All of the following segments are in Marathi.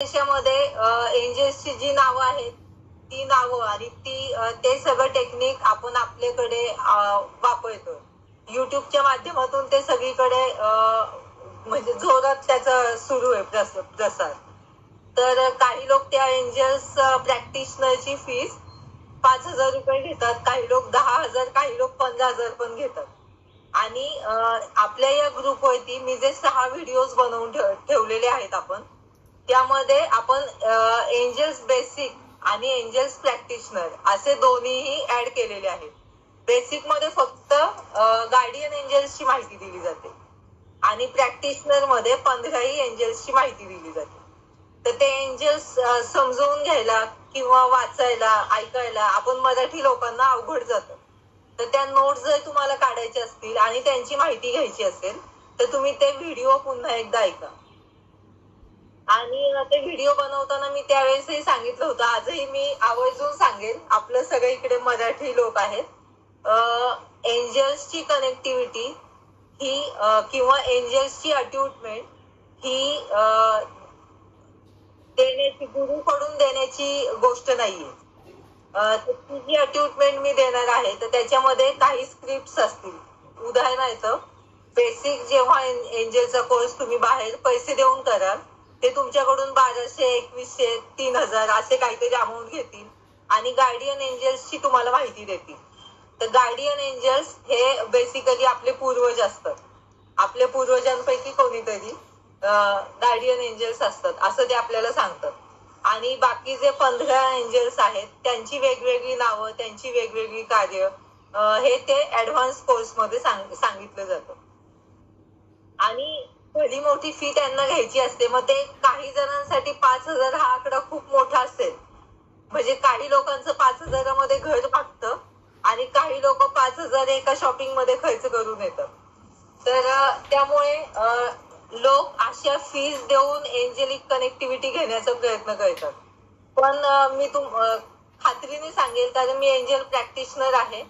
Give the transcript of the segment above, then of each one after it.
देशामध्ये एंजल्सची जी नावं आहेत ती नावं आणि ते सगळं टेक्निक आपण आपल्याकडे वापरतो. युट्यूबच्या माध्यमातून ते सगळीकडे म्हणजे जोरात त्याचा सुरू आहे प्रसार. तर काही लोक त्या एंजल्स प्रॅक्टिशनरची फीस 5,000 रुपये घेतात, काही लोक 10,000, काही लोक 15,000 पण घेतात. आणि आपल्या या ग्रुपवरती मी जे 6 व्हिडिओज बनवून ठेवलेले आहेत आपण, त्यामध्ये आपण एंजल्स बेसिक आणि एंजल्स प्रॅक्टिशनर असे दोन्हीही ऍड केलेले आहेत. बेसिक मध्ये फक्त गार्डियन एंजल्सची माहिती दिली जाते आणि प्रॅक्टिशनर मध्ये 15ही एंजल्सची माहिती दिली जाते. तर ते एंजल्स समजून घ्यायला किंवा वाचायला ऐकायला आपण मराठी लोकांना अवघड जातं. तर त्या नोट्स जर तुम्हाला काढायच्या असतील आणि त्यांची माहिती घ्यायची असेल तर तुम्ही ते व्हिडिओ पुन्हा एकदा ऐका. आणि ते व्हिडिओ बनवताना मी त्यावेळेसही सांगितलं होतं, आजही मी आवर्जून सांगेन, आपलं सगळं इकडे मराठी लोक आहेत, एंजल्सची कनेक्टिव्हिटी ही किंवा एंजल्सची अट्यूटमेंट ही देण्याची, गुरुकडून देण्याची गोष्ट नाहीये. ती जी अट्यूटमेंट मी देणार आहे तर त्याच्यामध्ये काही स्क्रिप्ट असतील. उदाहरणार्थ, बेसिक जेव्हा एंजलचा कोर्स तुम्ही बाहेर पैसे देऊन कराल ते तुमच्याकडून 1200, 2100, 3000 असे काहीतरी अमाऊंट घेतील आणि गार्डियन एंजल्सची तुम्हाला माहिती देतील. तर गार्डियन एंजल्स हे बेसिकली आपले पूर्वज असतात. आपल्या पूर्वजांपैकी कोणीतरी गार्डियन एंजल्स असतात असं ते आपल्याला सांगतात. आणि बाकी जे 15 एंजल्स आहेत त्यांची वेगवेगळी नावं, त्यांची वेगवेगळी कार्य हे ते ऍडव्हान्स कोर्स मध्ये सांगितलं जातं. आणि भली मोठी फी त्यांना घ्यायची असते. मग ते काही जणांसाठी 5,000 हा आकडा खूप मोठा असेल. म्हणजे काही लोकांचं 5,000 मध्ये घर भागतं आणि काही लोक 5,000 एका शॉपिंग मध्ये खर्च करून येतात. तर त्यामुळे लोक अशा फीज देऊन एंजेलिक कनेक्टिव्हिटी घेण्याचा प्रयत्न करतात. पण मी खात्रीने सांगेल, कारण मी एंजल प्रॅक्टिशनर आहे,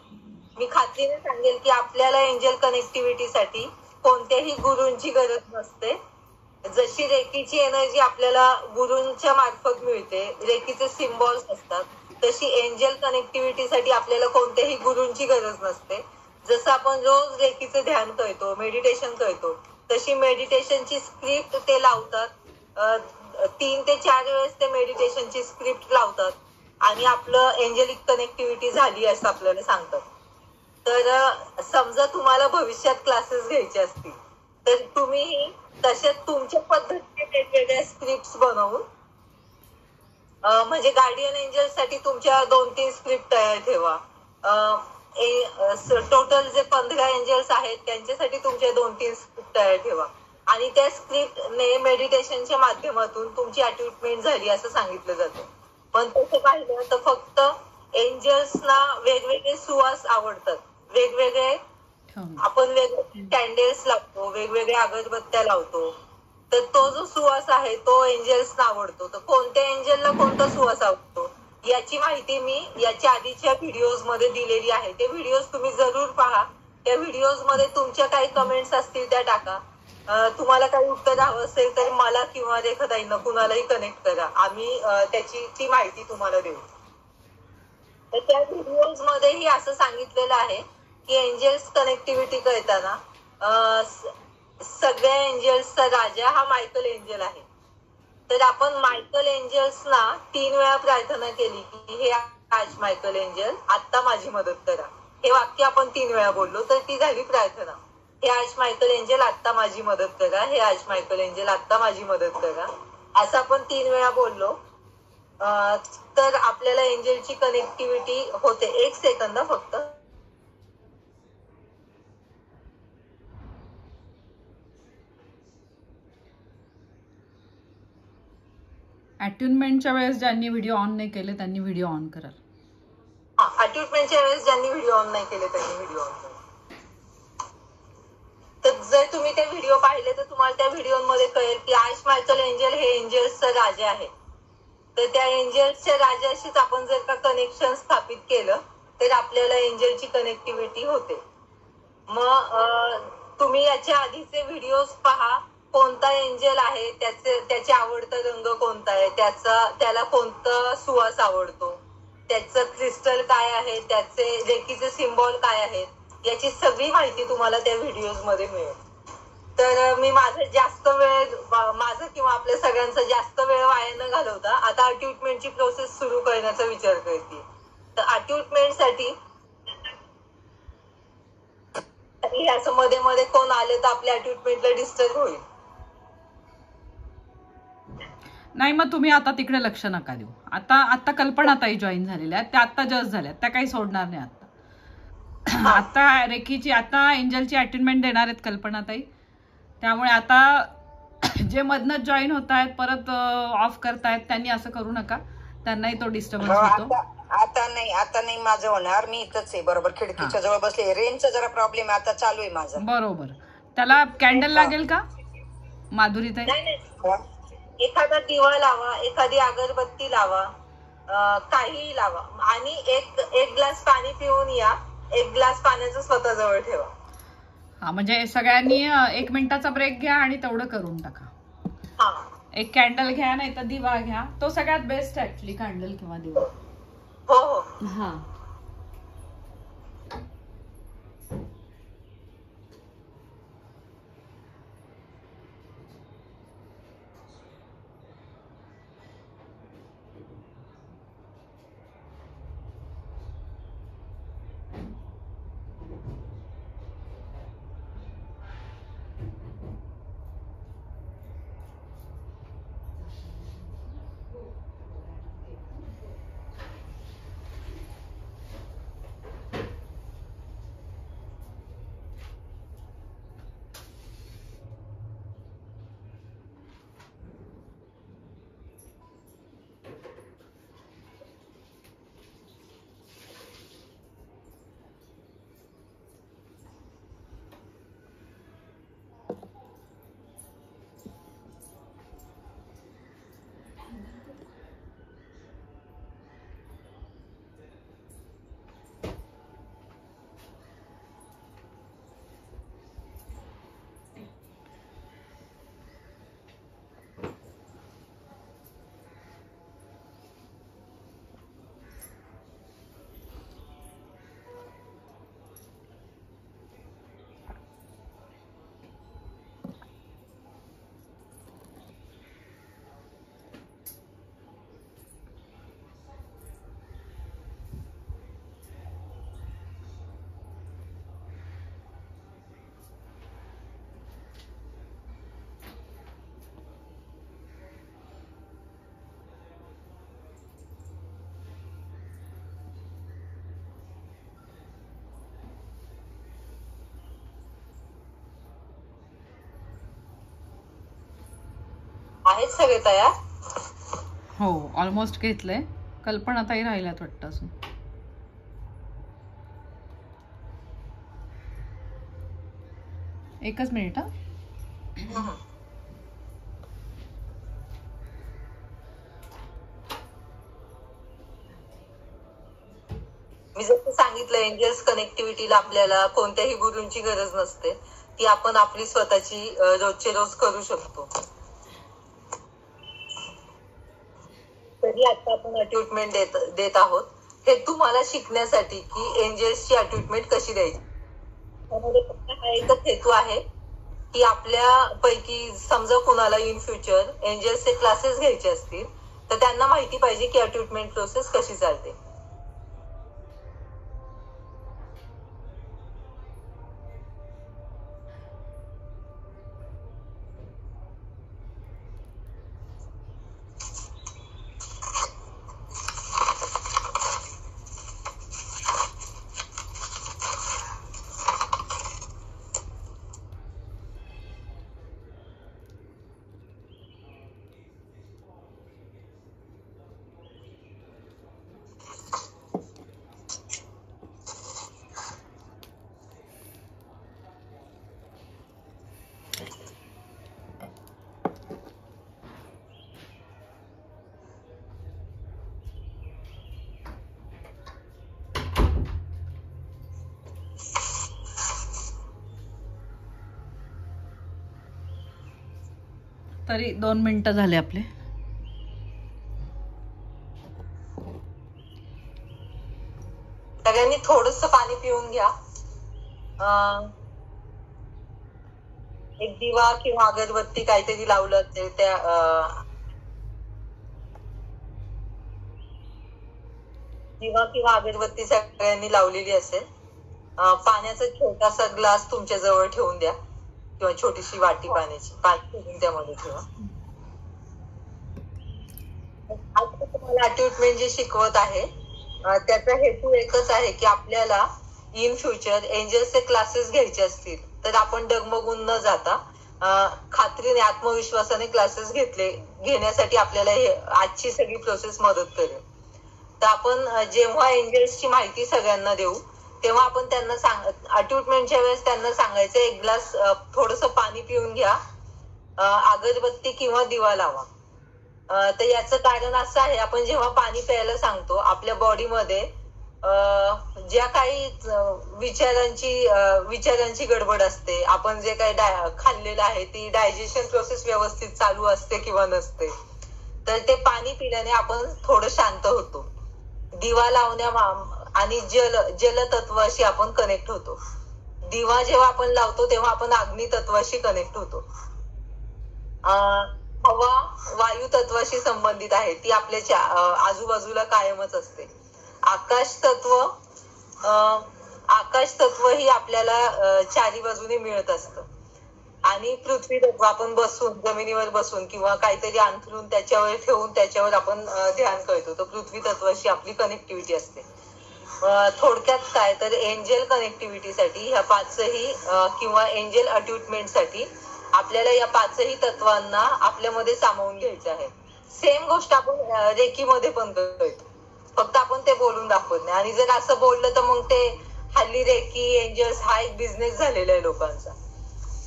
मी खात्रीने सांगेल की आपल्याला एंजल कनेक्टिव्हिटीसाठी कोणत्याही गुरूंची गरज नसते. जशी रेकीची एनर्जी आपल्याला गुरूंच्या मार्फत मिळते, रेकीचे सिम्बॉल्स असतात, तशी एंजल कनेक्टिव्हिटीसाठी आपल्याला कोणत्याही गुरूंची गरज नसते. जसं आपण रोज रेकीचे ध्यान करतो, मेडिटेशन करतो, तशी मेडिटेशनची स्क्रिप्ट ते लावतात. 3 ते 4 वेळेस ते मेडिटेशनची स्क्रिप्ट लावतात आणि आपलं एंजेलिक कनेक्टिव्हिटी झाली असं आपल्याला सांगतात. तर समजा तुम्हाला भविष्यात क्लासेस घ्यायचे असतील तर तुम्ही तशाच तुमच्या पद्धतीने वेगवेगळ्या स्क्रिप्ट बनवून म्हणजे गार्डियन एंजल साठी तुमच्या 2-3 स्क्रिप्ट तयार ठेवा. टोटल जे 15 एंजल्स आहेत त्यांच्यासाठी तुमच्या 2-3 स्क्रिप्ट तयार ठेवा आणि त्या स्क्रिप्टने मेडिटेशनच्या माध्यमातून तुमची अट्यूटमेंट झाली असं सांगितलं जातं. पण तसं पाहिलं तर फक्त एंजल्सना वेगवेगळे सुवास आवडतात. वेगवेगळे आपण वेगवेगळे कॅन्डल्स लावतो, वेगवेगळ्या अगरबत्त्या लावतो. तर तो जो सुवास आहे तो एंजल्सना आवडतो. तर कोणत्या एंजलला कोणता सुवास आवडतो याची माहिती मी याच्या आधीच्या व्हिडिओज मध्ये दिलेली आहे. ते व्हिडिओज तुम्ही जरूर पहा. त्या व्हिडिओज मध्ये तुमच्या काही कमेंट्स असतील त्या टाका. तुम्हाला काही उत्तर हवं असेल तर मला किंवा रेखाताईंना कुणालाही कनेक्ट करा, आम्ही ती माहिती तुम्हाला देऊ. तर त्या व्हिडिओज मध्येही असं सांगितलेलं आहे की एंजल्स कनेक्टिव्हिटी करताना सगळ्या एंजल्सचा राजा हा मायकल एंजल आहे. तर आपण मायकल एंजल्सना 3 वेळा प्रार्थना केली की हे आज मायकल एंजल आत्ता माझी मदत करा. हे वाक्य आपण 3 वेळा बोललो तर ती झाली प्रार्थना. हे आज मायकल एंजल आत्ता माझी मदत करा, हे आज मायकल एंजल आत्ता माझी मदत करा, असं आपण 3 वेळा बोललो तर आपल्याला एंजलची कनेक्टिव्हिटी होते. 1 सेकंद फक्त. अट्यूनमेंटच्या वेळेस ज्यांनी व्हिडिओ ऑन नाही केले त्यांनी व्हिडिओ ऑन करा. अट्यूनमेंटच्या वेळेस ज्यांनी व्हिडिओ ऑन नाही केले त्यांनी व्हिडिओ ऑन करा. तर जर तुम्ही ते व्हिडिओ पाहिले तर तुम्हाला त्या व्हिडिओमध्ये कळेल की आज मायकल एंजल हे एंजल्सचा राजा आहे. तर त्या एंजल्सच्या राजाशीच आपण जर का कनेक्शन स्थापित केलं तर आपल्याला एंजलची कनेक्टिव्हिटी होते. मग तुम्ही याच्या आधीचे व्हिडिओज पहा कोणता एंजल आहे, त्याचे आवडता रंग कोणता आहे, त्याला कोणता सुवास आवडतो, त्याचं क्रिस्टल काय आहे, त्याचे रेकीचे सिम्बॉल काय आहेत, याची सगळी माहिती तुम्हाला त्या व्हिडिओज मध्ये मिळेल. तर मी माझं किंवा आपल्या सगळ्यांचा जास्त वेळ वाया न घालवता आता अट्यूटमेंटची प्रोसेस सुरू करण्याचा विचार करते. तर अट्यूटमेंटसाठी असं मध्ये मध्ये कोण आले तर आपल्या अट्यूटमेंटला डिस्टर्ब होईल. नाही, मग तुम्ही आता तिकडे लक्ष नका देऊ. आता आता कल्पना ताई जॉईन झालेल्या आहेत, त्या आता जस्ट झाल्यात, त्या काही सोडणार नाही आता. आता रेखीची, आता एंजलची अटेंडमेंट देणार आहेत कल्पना ताई. त्यामुळे आता जे मधनच जॉईन होत आहेत परत ऑफ करतायत त्यांनी असं करू नका, त्यांनाही तो डिस्टर्बन्स होतो. आता नाही माझं होणार. मी इथंच आहे, बरोबर खिडकीच्या जवळ बसले. रेंजचा जरा प्रॉब्लेम आता चालू आहे माझा. बरोबर. त्याला कॅन्डल लागेल का माधुरी ताई? नाही, एखादा दिवा लावा, एखादी अगरबत्ती लावा, काहीही लावा आणि एक ग्लास पाणी पिऊन या. एक ग्लास पाण्याचं स्वतःजवळ ठेवा. हा, म्हणजे सगळ्यांनी 1 मिनिटाचा ब्रेक घ्या आणि तेवढं करून टाका. हा, एक कॅन्डल घ्या, नाही तर दिवा घ्या. तो सगळ्यात बेस्ट ऍक्च्युली, कॅन्डल किंवा दिवा. हो हो. हा, आहेत सगळे तयार? हो, ऑलमोस्ट घेतलंय. कल्पना ताई राहिल्यात वाटतं अजून. एकच मिनिट. हा, मी जसं सांगितलं, एंजल्स कनेक्टिव्हिटीला आपल्याला कोणत्याही गुरूंची गरज नसते. ती आपण आपली स्वतःची रोजचे रोज करू शकतो. तरी आता आपण अट्यूटमेंट देत आहोत हे तुम्हाला शिकण्यासाठी की एंजल्सची अट्यूटमेंट कशी द्यायची. त्यामध्ये फक्त हा एकच हेतू आहे की आपल्या पैकी समजा कुणाला इन फ्युचर एंजल्सचे क्लासेस घ्यायचे असतील तर त्यांना माहिती पाहिजे की अट्यूटमेंट प्रोसेस कशी चालते. तरी 2 मिनिटं झाले आपले. सगळ्यांनी थोडस पाणी पिऊन घ्या. एक दिवा किंवा अगरबत्ती काहीतरी लावलं असेल त्या दिवा किंवा अगरबत्ती सगळ्यांनी लावलेली असेल. पाण्याचा छोटासा ग्लास तुमच्या जवळ ठेवून द्या किंवा छोटीशी वाटी पाण्याची, पाणी ठेवून त्यामध्ये ठेवा. आज तुम्हाला अट्यूटमेंट जे शिकवत आहे त्याचा हेतू एकच आहे की आपल्याला इन फ्युचर एंजल्सचे क्लासेस घ्यायचे असतील तर आपण डगमगून न जाता खात्रीने आत्मविश्वासाने क्लासेस घेण्यासाठी आपल्याला हे आजची सगळी प्रोसेस मदत करेल. तर आपण जेव्हा एंजल्सची माहिती सगळ्यांना देऊ तेव्हा आपण त्यांना अट्यूटमेंटच्या वेळेस त्यांना सांगायचं एक ग्लास थोडस पाणी पिऊन घ्या, अगरबत्ती किंवा दिवा लावा. तर याचं कारण असं आहे, आपण जेव्हा पाणी प्यायला सांगतो आपल्या बॉडीमध्ये ज्या काही विचारांची गडबड असते, आपण जे काही खाल्लेलं आहे ती डायजेशन प्रोसेस व्यवस्थित चालू असते किंवा नसते, तर ते पाणी पिल्याने आपण थोडं शांत होतो. दिवा लावण्या आणि जल तत्वाशी आपण कनेक्ट होतो. दिवा जेव्हा आपण लावतो तेव्हा आपण अग्नी तत्वाशी कनेक्ट होतो. हवा वायू तत्वाशी संबंधित आहे, ती आपल्या आजूबाजूला कायमच असते. आकाश तत्व ही आपल्याला चारी बाजूने मिळत असतं. आणि पृथ्वी तत्व आपण जमिनीवर बसून किंवा काहीतरी अंथरून त्याच्यावर ठेवून त्याच्यावर आपण ध्यान करतो, तर पृथ्वी तत्वाशी आपली कनेक्टिव्हिटी असते. थोडक्यात काय तर एंजल कनेक्टिव्हिटीसाठी ह्या पाचही किंवा एंजल अट्यूटमेंटसाठी आपल्याला या पाचही तत्वांना आपल्यामध्ये सामावून घ्यायचं आहे. सेम गोष्ट आपण रेकीमध्ये पण करतो, फक्त आपण ते बोलून दाखवत नाही. आणि जर असं बोललं तर मग ते हल्ली रेकी एंजल्स हा एक बिझनेस झालेला आहे लोकांचा.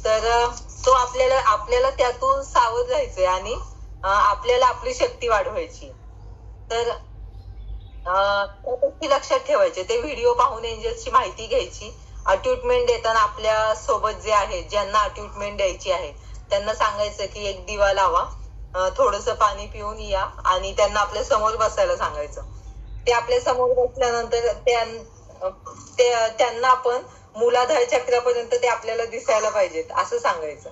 तर तो आपल्याला त्यातून सावध राहायचंय आणि आपल्याला आपली शक्ती वाढवायची. तर लक्षात ठेवायचे ते व्हिडिओ पाहून एंजल्सची माहिती घ्यायची. अट्यूटमेंट देताना आपल्या सोबत जे आहेत ज्यांना अट्यूटमेंट द्यायची आहे त्यांना सांगायचं की एक दिवा लावा, थोडंसं पाणी पिऊन या आणि त्यांना आपल्या समोर बसायला सांगायचं. ते आपल्या समोर बसल्यानंतर त्यांना आपण मूलाधार चक्रापर्यंत ते आपल्याला दिसायला पाहिजेत असं सांगायचं.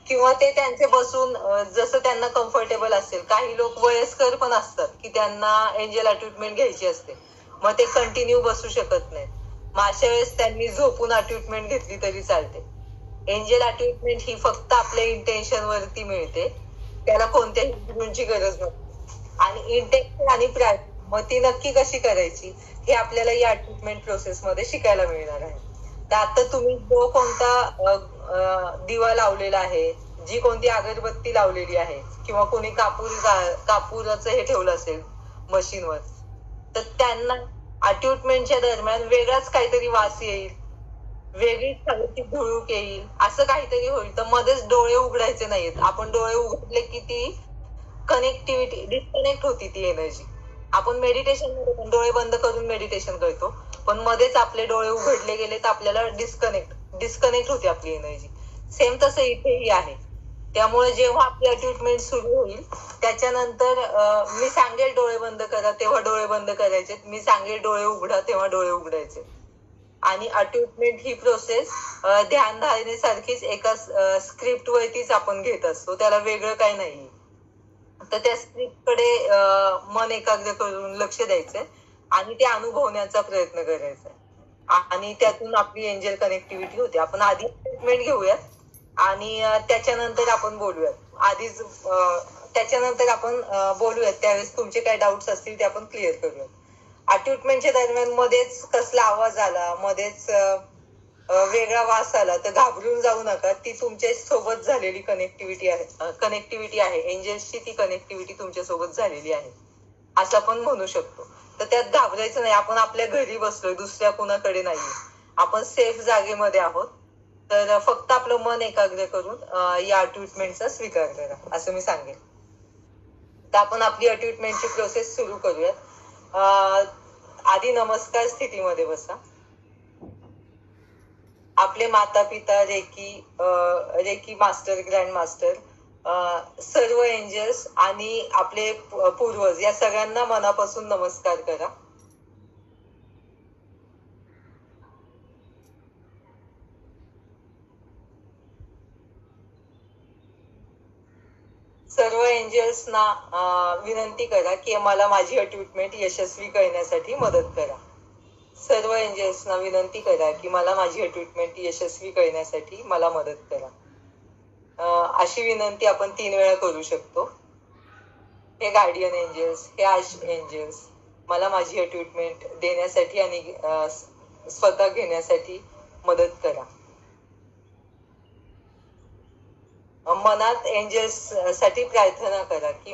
किंवा ते त्यांचे बसून जसं त्यांना कम्फर्टेबल असेल. काही लोक वयस्कर पण असतात की त्यांना एंजल अट्यूटमेंट घ्यायची असते, मग ते कंटिन्यू बसू शकत नाहीत. मग अशा वेळेस त्यांनी झोपून अट्यूटमेंट घेतली तरी चालते. एंजल अट्यूटमेंट ही फक्त आपल्या इंटेन्शन वरती मिळते, त्याला कोणत्याही गुरूंची गरज नसते. आणि इंटेन्शन आणि प्रार्थना मग ती नक्की कशी करायची हे आपल्याला या अट्यूटमेंट प्रोसेस मध्ये शिकायला मिळणार आहे. तर आता तुम्ही जो कोणता दिवा लावलेला आहे, जी कोणती अगरबत्ती लावलेली आहे किंवा कोणी कापूराचं हे ठेवलं असेल मशीनवर, तर त्यांना अट्यूटमेंटच्या दरम्यान वेगळाच काहीतरी वास येईल, वेगळीच हवेची धुळूक येईल, असं काहीतरी होईल. तर मध्येच डोळे उघडायचे नाहीत. आपण डोळे उघडले की ती कनेक्टिव्हिटी डिस्कनेक्ट होती ती एनर्जी. आपण मेडिटेशन मध्ये पण डोळे बंद करून मेडिटेशन करतो, पण मध्येच आपले डोळे उघडले गेले तर आपल्याला डिस्कनेक्ट होते आपली एनर्जी. सेम तसं इथेही आहे. त्यामुळे जेव्हा आपली अट्यूटमेंट सुरू होईल त्याच्यानंतर मी सांगेल डोळे बंद करा तेव्हा डोळे बंद करायचे, मी सांगेल डोळे उघडा तेव्हा डोळे उघडायचे. आणि अट्यूटमेंट ही प्रोसेस ध्यान धारणेसारखीच एका स्क्रिप्ट वरतीच आपण घेत असतो, त्याला वेगळं काही नाही. तर त्या स्क्रिप्टकडे मन एकाग्र करून लक्ष द्यायचंय आणि ते अनुभवण्याचा प्रयत्न करायचा आणि त्यातून आपली एंजल कनेक्टिव्हिटी होते. आपण आधी ट्रीटमेंट घेऊयात आणि त्याच्यानंतर आपण बोलूयात. त्याच्यानंतर आपण बोलूयात, त्यावेळेस तुमचे काय डाऊट्स असतील ते आपण क्लिअर करूयात. अट्यूटमेंटच्या दरम्यान मध्येच कसला आवाज आला, मध्येच वेगळा वास आला तर घाबरून जाऊ नका. ती तुमच्या सोबत झालेली कनेक्टिव्हिटी आहे. एंजल्सची ती कनेक्टिव्हिटी तुमच्या सोबत झालेली आहे असं आपण म्हणू शकतो. तर त्यात घाबरायचं नाही. आपण आपल्या घरी बसलोय, दुसऱ्या कुणाकडे नाहीये, आपण सेफ जागेमध्ये आहोत. तर फक्त आपलं मन एकाग्र करून या अट्यूटमेंटचा स्वीकार करा असं मी सांगेन. तर आपण आपली अट्यूटमेंटची प्रोसेस सुरू करूयात. आधी नमस्कार स्थितीमध्ये बसा. आपले माता पिता रेकी मास्टर, ग्रँड मास्टर सर्व एंजल्स आणि आपले पूर्वज या सगळ्यांना मनापासून नमस्कार करा. सर्व एंजल्सना विनंती करा की मला माझी ट्रीटमेंट यशस्वी करण्यासाठी मदत करा. सर्व एंजल्सना विनंती करा की मला माझी ट्रीटमेंट यशस्वी करण्यासाठी मला मदत करा. अशी विनंती आपण 3 वेळा करू शकतो. हे गार्डियन एंजल्स, हे आर्च एंजल्स, मला माझी ट्रीटमेंट देण्यासाठी आणि स्वतः घेण्यासाठी मदत करा. मनात एंजल्स साठी प्रार्थना करा की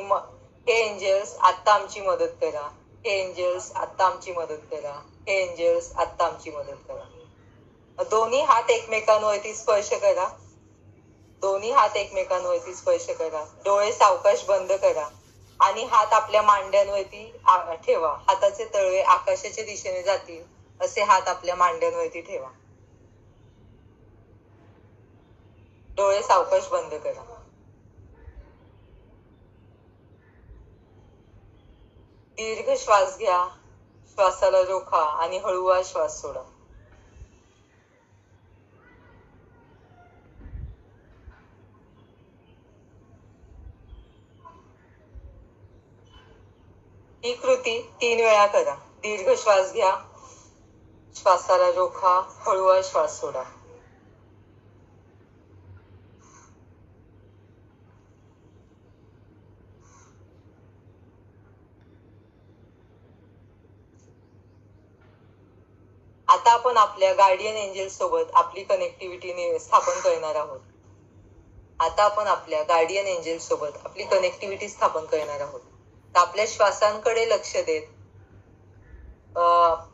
हे एंजल्स आत्ता आमची मदत करा. हे एंजल्स आत्ता आमची मदत करा. हे एंजल्स आत्ता आमची मदत करा. दोन्ही हात एकमेकांवरती स्पर्श करा. दोन्ही हात एकमेकांवरती स्पर्श करा. डोळे सावकाश बंद करा आणि हात आपल्या मांड्यांवरती ठेवा. हाताचे तळवे आकाशाच्या दिशेने जातील असे हात आपल्या मांड्यांवरती ठेवा. डोळे सावकाश बंद करा. दीर्घ श्वास घ्या. श्वासाला रोखा आणि हळूवार श्वास सोडा. ही कृती 3 वेळा करा. दीर्घ श्वास घ्या. श्वासाला रोखा. हळूवार श्वास सोडा. आता आपण आपल्या गार्डियन एंजल सोबत आपली कनेक्टिव्हिटी स्थापन करणार आहोत. आता आपण आपल्या गार्डियन एंजल सोबत आपली कनेक्टिव्हिटी स्थापन करणार आहोत. तर आपल्या श्वासांकडे लक्ष देत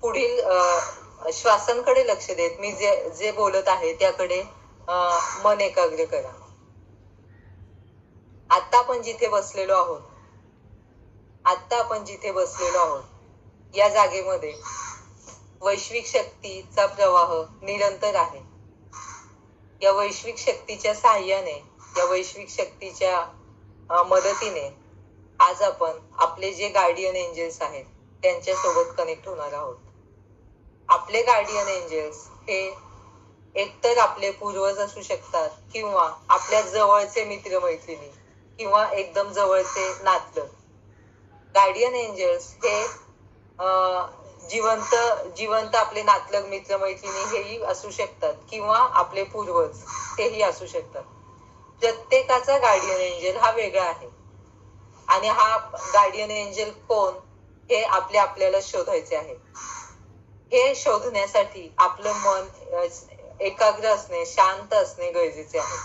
पुढील श्वासांकडे लक्ष देत मी जे बोलत आहे त्याकडे मन एकाग्र करा. आता आपण जिथे बसलेलो आहोत, या जागेमध्ये वैश्विक शक्तीचा प्रवाह निरंतर आहे. या वैश्विक शक्तीच्या साहाय्याने, या वैश्विक शक्तीच्या मदतीने आज आपण आपले जे गार्डियन एंजल्स आहेत त्यांच्या सोबत कनेक्ट होणार आहोत. आपले गार्डियन एंजल्स हे एकतर आपले पूर्वज असू शकतात किंवा आपल्या जवळचे मित्रमैत्रिणी किंवा एकदम जवळचे नातलग. गार्डियन एंजल्स हे जिवंत आपले नातलग मित्रमैत्रिणी हेही असू शकतात किंवा आपले पूर्वज तेही असू शकतात. प्रत्येकाचा गार्डियन एंजल हा वेगळा आहे आणि हा गार्डियन एंजल कोण हे आपल्याला शोधायचे आहे. हे शोधण्यासाठी आपलं मन एकाग्र असणे, शांत असणे गरजेचे आहे.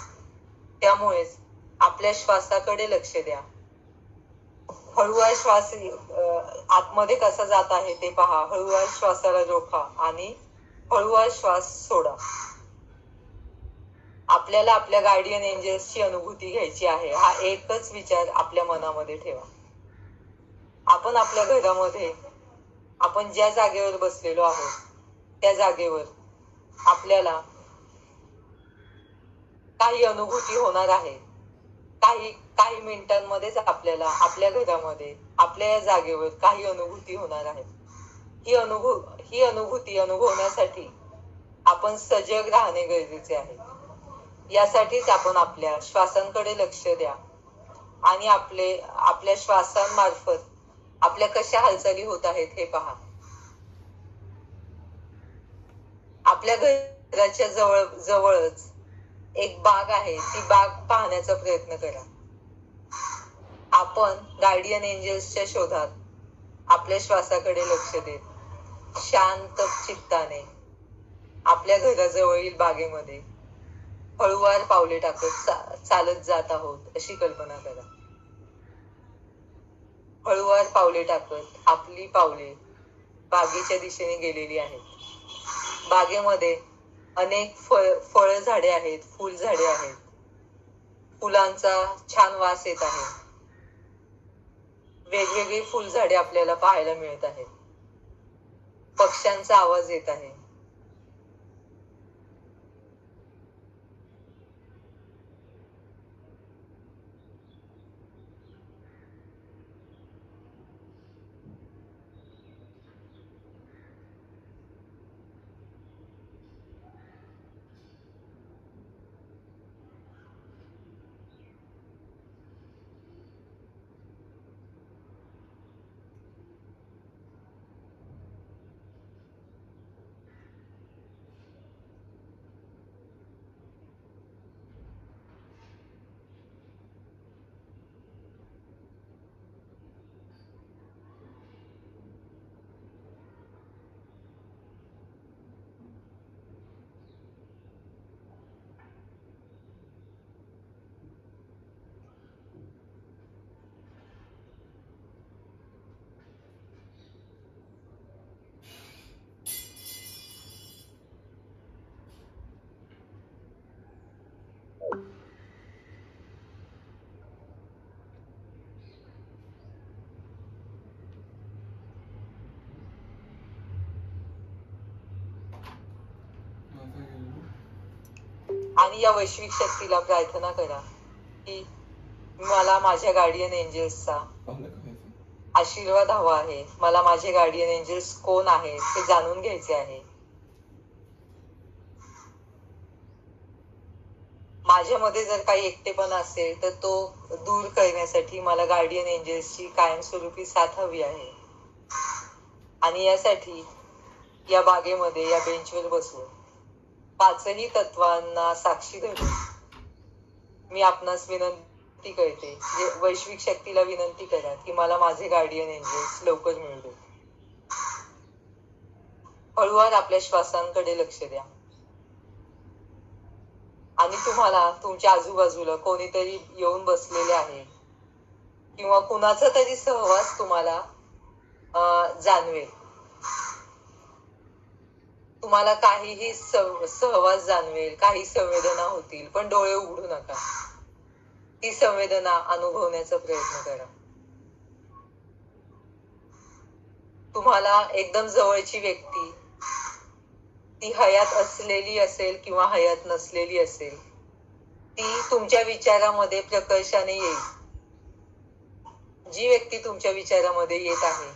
त्यामुळेच आपल्या श्वासाकडे लक्ष द्या. हळूवार श्वास आतमध्ये कसा जात आहे ते पहा. हळूवार श्वासाला रोखा आणि हळूवार श्वास सोडा. आपल्याला आपल्या गार्डियन एंजल्सची अनुभूती घ्यायची आहे. हा एकच विचार आपल्या मनामध्ये ठेवा. आपण आपल्या घरामध्ये आपण ज्या जागेवर बसलेलो आहोत त्या जागेवर आपल्याला काही अनुभूती होणार आहे. काही मिनिटांमध्येच आपल्याला आपल्या घरामध्ये आपल्या या जागेवर काही अनुभूती होणार आहे. ही अनुभूती अनुभवण्यासाठी आपण सजग राहणे गरजेचे आहे. यासाठीच आपण आपल्या श्वासांकडे लक्ष द्या आणि आपल्या श्वासांमार्फत आपल्या कशा हालचाली होत आहेत हे पहा. आपल्या घराच्या जवळच एक बाग आहे. ती बाग पाहण्याचा प्रयत्न करा. आपण गार्डियन एंजल्सच्या शोधात आपल्या श्वासाकडे लक्ष देत शांत चित्ताने आपल्या घराजवळील बागेमध्ये हळूवार पावले टाकत चालत जात आहोत अशी कल्पना करा. हळूवार पावले टाकत आपली पावले बागेच्या दिशेने गेलेली आहेत. बागेमध्ये अनेक फळ झाडे आहेत, फुल झाडे आहेत. फुलांचा छान वास येत आहे. वेगवेगळी फुलझाडे आपल्याला पाहायला मिळत आहेत. पक्ष्यांचा आवाज येत आहे. आणि या वैश्विक शक्तीला प्रार्थना करा की मला माझ्या गार्डियन एंजल्सचा आशीर्वाद हवा आहे. मला माझे गार्डियन एंजल्स कोण आहेत हे जाणून घ्यायचे आहे. माझ्यामध्ये जर काही एकटेपणा असेल तर तो दूर करण्यासाठी मला गार्डियन एंजल्सची कायमस्वरूपी साथ हवी आहे. आणि यासाठी या बागेमध्ये या बेंचवर बसून 5ही तत्वांना साक्षी धरून मी आपणास विनंती करते, वैश्विक शक्तीला विनंती करा की मला माझे गार्डियन एंजल्स लवकर मिळू दे. हळूवार आपल्या श्वासांकडे लक्ष द्या आणि तुम्हाला तुमच्या आजूबाजूला कोणीतरी येऊन बसलेले आहे किंवा कुणाचा तरी सहवास तुम्हाला जाणवेल. तुम्हाला काहीही सहवास जाणवेल, काही संवेदना होतील, पण डोळे उघडू नका. ती संवेदना अनुभवण्याचा प्रयत्न करा. तुम्हाला एकदम जवळची व्यक्ती, ती हयात असलेली असेल किंवा हयात नसलेली असेल, ती तुमच्या विचारामध्ये प्रकर्षाने येईल. जी व्यक्ती तुमच्या विचारामध्ये येत आहे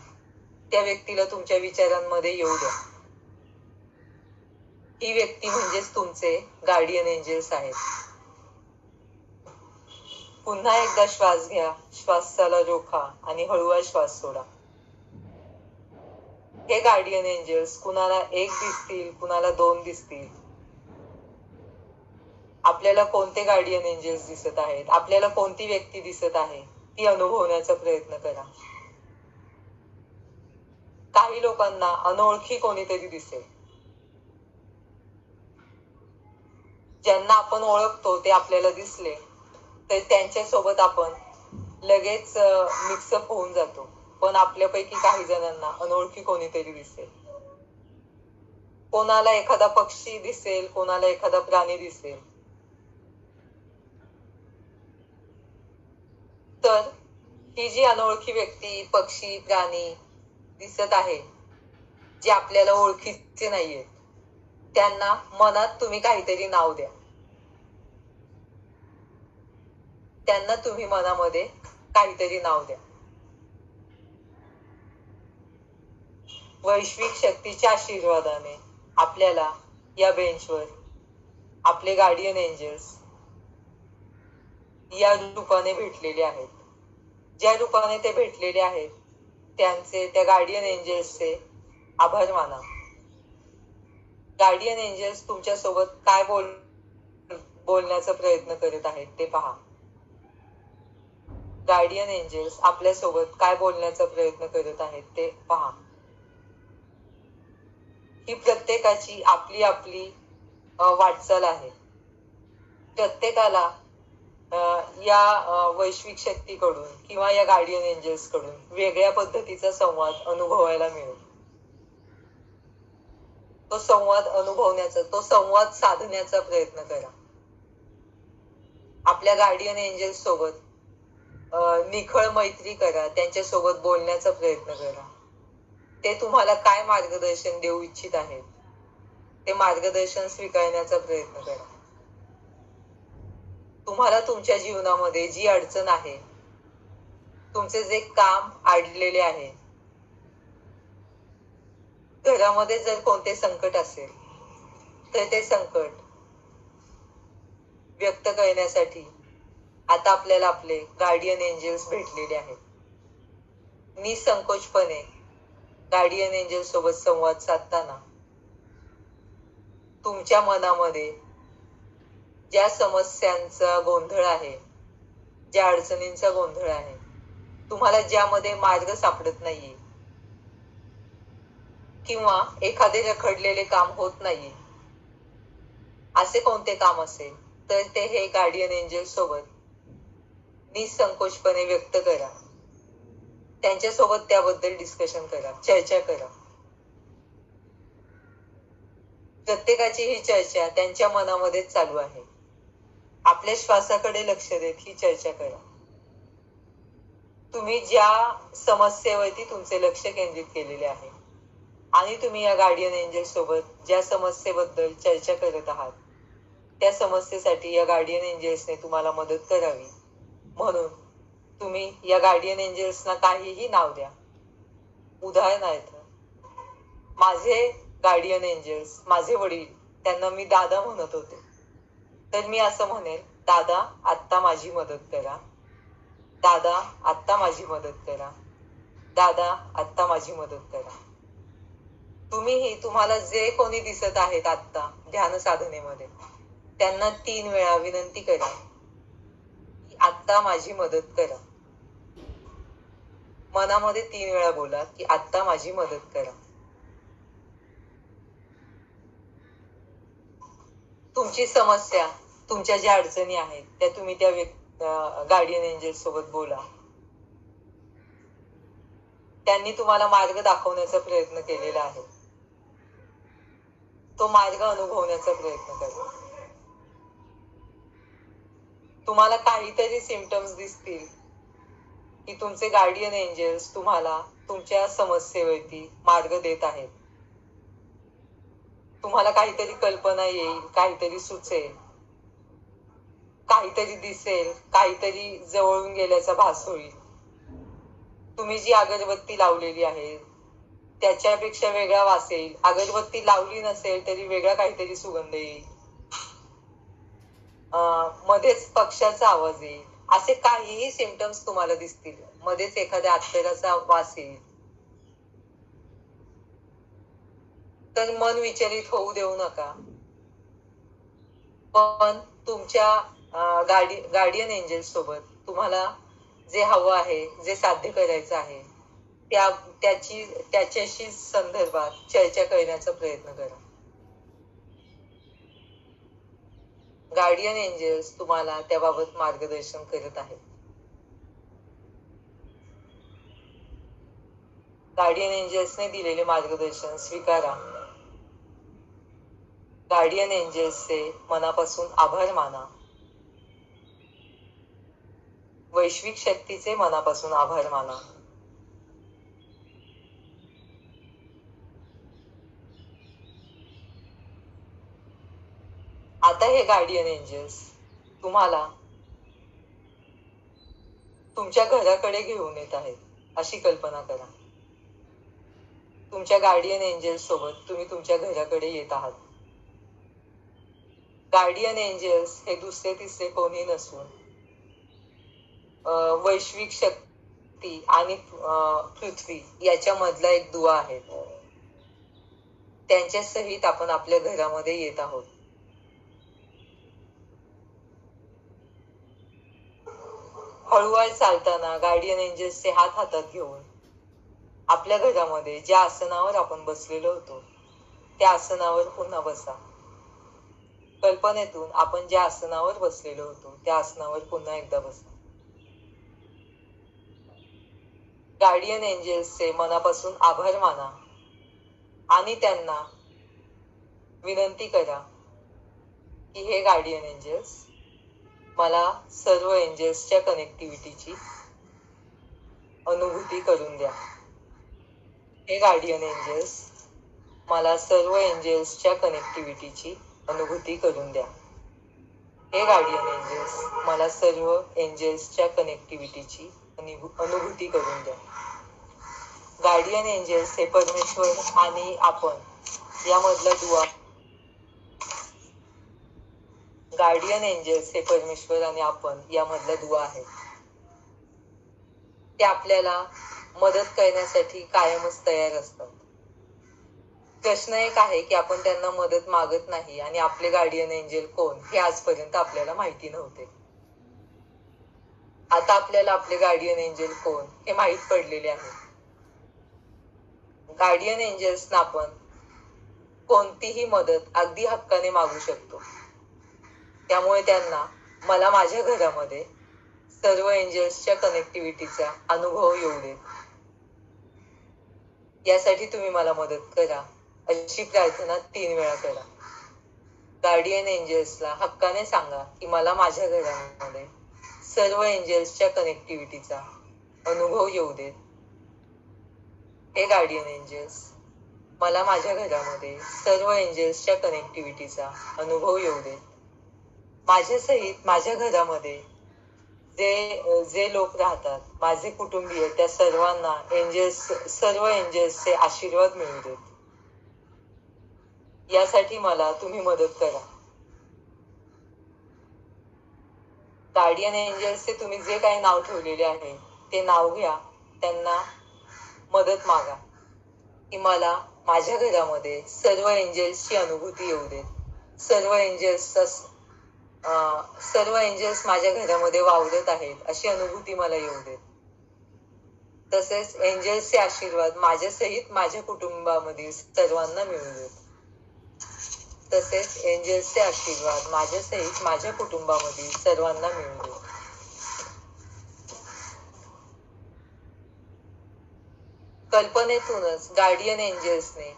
त्या व्यक्तीला तुमच्या विचारांमध्ये येऊ द्या. ही व्यक्ती म्हणजेच तुमचे गार्डियन एंजल्स आहेत. पुन्हा एकदा श्वास घ्या, श्वासाला रोखा आणि हळूवार श्वास सोडा. हे गार्डियन एंजल्स कुणाला 1 दिसतील, कुणाला 2 दिसतील. आपल्याला कोणते गार्डियन एंजल्स दिसत आहेत, आपल्याला कोणती व्यक्ती दिसत आहे, ती अनुभवण्याचा प्रयत्न करा. काही लोकांना अनोळखी कोणीतरी दिसेल. ज्यांना आपण ओळखतो ते आपल्याला दिसले तर त्यांच्यासोबत आपण लगेच मिक्सअप होऊन जातो. पण आपल्यापैकी काही जणांना अनोळखी कोणीतरी दिसेल. कोणाला एखादा पक्षी दिसेल, कोणाला एखादा प्राणी दिसेल. तर ही जी अनोळखी व्यक्ती, पक्षी, प्राणी दिसत आहे, जे आपल्याला ओळखीचे नाहीये, त्यांना मनात तुम्ही काहीतरी नाव द्या. त्यांना तुम्ही मनामध्ये काहीतरी नाव द्या. वैश्विक शक्तीच्या आशीर्वादाने आपल्याला या बेंचवर आपले गार्डियन एंजल्स या रूपाने भेटलेले आहेत. ज्या रूपाने ते भेटलेले आहेत त्या गार्डियन एंजल्सचे आभार माना. गार्डियन एंजल्स तुमच्यासोबत काय बोलण्याचा प्रयत्न करत आहेत ते पहा. गार्डियन एंजल्स आपल्यासोबत काय बोलण्याचा प्रयत्न करत आहेत ते पहा. ही प्रत्येकाची आपली आपली वाटचाल आहे. प्रत्येकाला या वैश्विक शक्तीकडून किंवा या गार्डियन एंजल्स कडून वेगळ्या पद्धतीचा संवाद अनुभवायला मिळेल. तो संवाद अनुभवण्याचा, तो संवाद साधण्याचा प्रयत्न करा. आपल्या गार्डियन एंजल्स सोबत निखळ मैत्री करा. त्यांच्यासोबत बोलण्याचा प्रयत्न करा. ते तुम्हाला काय मार्गदर्शन देऊ इच्छित आहेत ते मार्गदर्शन स्वीकारण्याचा प्रयत्न करा. तुम्हाला तुमच्या जीवनामध्ये जी अडचण आहे, तुमचे जे काम अडलेले आहे, घरामध्ये जर कोणते संकट असेल तर ते संकट व्यक्त करण्यासाठी आता आपल्याला आपले गार्डियन एंजल्स भेटलेले आहेत. निसंकोचपणे गार्डियन एंजल सोबत संवाद साधताना तुमच्या मनामध्ये ज्या समस्यांचा गोंधळ आहे, ज्या अडचणींचा गोंधळ आहे, तुम्हाला ज्यामध्ये मार्ग सापडत नाहीये किंवा एखादे रखडलेले काम होत नाहीये, असे कोणते काम असेल तर ते हे गार्डियन एंजल सोबत निसंकोचपणे व्यक्त करा. त्यांच्यासोबत त्याबद्दल डिस्कशन करा, चर्चा करा. प्रत्येकाची ही चर्चा त्यांच्या मनामध्येच चालू आहे. आपल्या श्वासाकडे लक्ष देत ही चर्चा करा. तुम्ही ज्या समस्येवरती तुमचे लक्ष केंद्रित केलेले आहे आणि तुम्ही या गार्डियन एंजल सोबत ज्या समस्येबद्दल चर्चा करत आहात त्या समस्येसाठी या गार्डियन एंजल्सने तुम्हाला मदत करावी. म्हणून तुम्ही या गार्डियन एंजल्सना काहीही नाव द्या. उदाहरणार्थ, माझे गार्डियन एंजल्स, माझे वडील, त्यांना मी दादा म्हणत होते, तर मी असं म्हणेल, दादा आत्ता माझी मदत करा, दादा आत्ता माझी मदत करा, दादा आत्ता माझी मदत करा. तुम्हीही तुम्हाला जे कोणी दिसत आहेत आत्ता ध्यान साधनेमध्ये, त्यांना 3 वेळा विनंती करा की आत्ता माझी मदत करा. मनामध्ये 3 वेळा बोला की आत्ता माझी मदत करा. तुमची समस्या, तुमच्या ज्या अडचणी आहेत त्या तुम्ही त्या गार्डियन एंजल सोबत बोला. त्यांनी तुम्हाला मार्ग दाखवण्याचा प्रयत्न केलेला आहे. तो मार्ग अनुभवण्याचा प्रयत्न करा. तुम्हाला काहीतरी सिम्पटम्स दिसतील की तुमचे गार्डियन एंजल्स तुम्हाला तुमच्या समस्येवरती मार्ग देत आहेत. तुम्हाला काहीतरी कल्पना येईल, काहीतरी सुचेल, काहीतरी दिसेल, काहीतरी जवळून गेल्याचा भास होईल. तुम्ही जी अगरबत्ती लावलेली आहे त्याच्यापेक्षा वेगळा वास येईल. अगरबत्ती लावली नसेल तरी वेगळा काहीतरी सुगंध येईल. मध्येच पक्ष्याचा आवाज येईल. असे काहीही सिम्पटम्स तुम्हाला दिसतील. मध्येच एखाद्या अत्तराचा वास येईल. तर मन विचलित होऊ देऊ नका. पण तुमच्या गार्डियन एंजल सोबत तुम्हाला जे हवं आहे, जे साध्य करायचं आहे, त्याच्याशी संदर्भात चर्चा करण्याचा प्रयत्न करा. गार्डियन एंजल्स तुम्हाला त्याबाबत मार्गदर्शन करत आहेत. गार्डियन एंजल्सने दिलेले मार्गदर्शन स्वीकारा. गार्डियन एंजल्सचे मनापासून आभार माना. वैश्विक शक्तीचे मनापासून आभार माना. आता हे गार्डियन एंजल्स तुम्हाला तुमच्या घराकडे घेऊन येत आहेत अशी कल्पना करा. तुमच्या गार्डियन एंजल्स सोबत तुम्ही तुमच्या घराकडे येत आहात. गार्डियन एंजल्स हे दुसरे तिसरे कोणी नसून वैश्विक शक्ती आणि पृथ्वी याच्या मधला एक दुवा आहे. त्यांच्या सहित आपण आपल्या घरामध्ये येत आहोत. हळूवार चालताना गार्डियन एंजल्सचे हात हातात घेऊन आपल्या घरामध्ये ज्या आसनावर आपण बसलेलो होतो त्या आसनावर पुन्हा बसा. कल्पनेतून आपण ज्या आसनावर बसलेलो होतो त्या आसनावर पुन्हा एकदा बसा. गार्डियन एंजल्सचे मनापासून आभार माना आणि त्यांना विनंती करा की हे गार्डियन एंजल्स मला सर्व एंजल्सच्या कनेक्टिव्हिटीची अनुभूती करून द्या. हे गार्डियन एंजल्स मला सर्व एंजल्सच्या कनेक्टिव्हिटीची अनुभूती करून द्या. हे गार्डियन एंजल्स मला सर्व एंजल्सच्या कनेक्टिव्हिटीची अनुभूती करून द्या. गार्डियन एंजल्स हे परमेश्वर आणि आपण यामधला दुवा. गार्डियन एंजल्स हे परमेश्वर आणि आपण यामधला दुवा आहे. ते आपल्याला मदत करण्यासाठी कायमच तयार असतात. प्रश्न एक आहे की आपण त्यांना मदत मागत नाही आणि आपले गार्डियन एंजल कोण हे आजपर्यंत आपल्याला माहिती नव्हते. आता आपल्याला आपले गार्डियन एंजल कोण हे माहीत पडलेले आहे. गार्डियन एंजल्सना आपण कोणतीही मदत अगदी हक्काने मागू शकतो. त्यामुळे त्यांना मला माझ्या घरामध्ये सर्व एंजल्सच्या कनेक्टिव्हिटीचा अनुभव येऊ दे. यासाठी तुम्ही मला मदत करा अशी प्रार्थना 3 वेळा करा. गार्डियन एंजल्सला हक्काने सांगा की मला माझ्या घरामध्ये सर्व एंजल्सच्या कनेक्टिव्हिटीचा अनुभव येऊ देत. हे गार्डियन एंजल्स मला माझ्या घरामध्ये सर्व एंजल्सच्या कनेक्टिव्हिटीचा अनुभव येऊ देत. माझ्या सहित माझ्या घरामध्ये जे जे लोक राहतात, माझे कुटुंबीय, त्या सर्वांना सर्व एंजल्सचे आशीर्वाद मिळू देत. यासाठी मला तुम्ही मदत करा. गार्डियन एंजल्सचे तुम्ही जे काही नाव ठेवलेले आहे ते नाव घ्या, त्यांना मदत मागा की मला माझ्या घरामध्ये सर्व एंजल्सची अनुभूती येऊ देत. सर्व एंजल्स माझ्या घरामध्ये वावरत आहेत अशी अनुभूती मला येऊ देत. तसेच एंजल्सचे आशीर्वाद माझ्या सहित माझ्या कुटुंबामधील सर्वांना मिळू देत. तसेच एंजल्सचे आशीर्वाद माझ्या सहित माझ्या कुटुंबामधील सर्वांना मिळू देत. कल्पनेतूनच गार्डियन एंजल्सने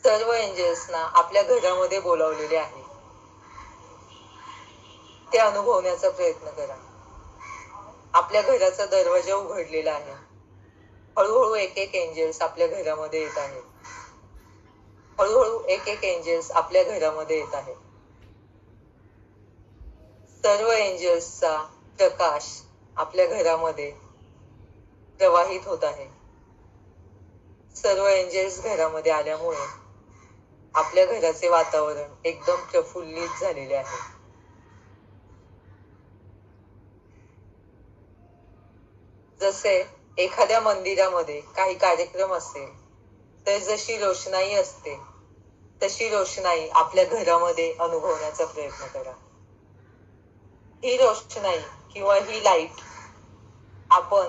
सर्व एंजल्सना आपल्या घरामध्ये बोलावलेले आहे. ते अनुभवण्याचा प्रयत्न करा. आपल्या घराचा दरवाजा उघडलेला आहे. हळूहळू एक एक एंजल्स आपल्या घरामध्ये येत आहेत. हळूहळू एक एक एंजल्स आपल्या घरामध्ये येत आहेत. सर्व एंजल्सचा प्रकाश आपल्या घरामध्ये प्रवाहित होत आहे. सर्व एंजल्स घरामध्ये आल्यामुळे आपल्या घराचे वातावरण एकदम प्रफुल्लित झालेले आहे. जसे एखाद्या मंदिरामध्ये काही कार्यक्रम असेल तर जशी रोषणाई असते तशी रोषणाई आपल्या घरामध्ये अनुभवण्याचा प्रयत्न करा. ही रोषणाई किंवा ही लाईट आपण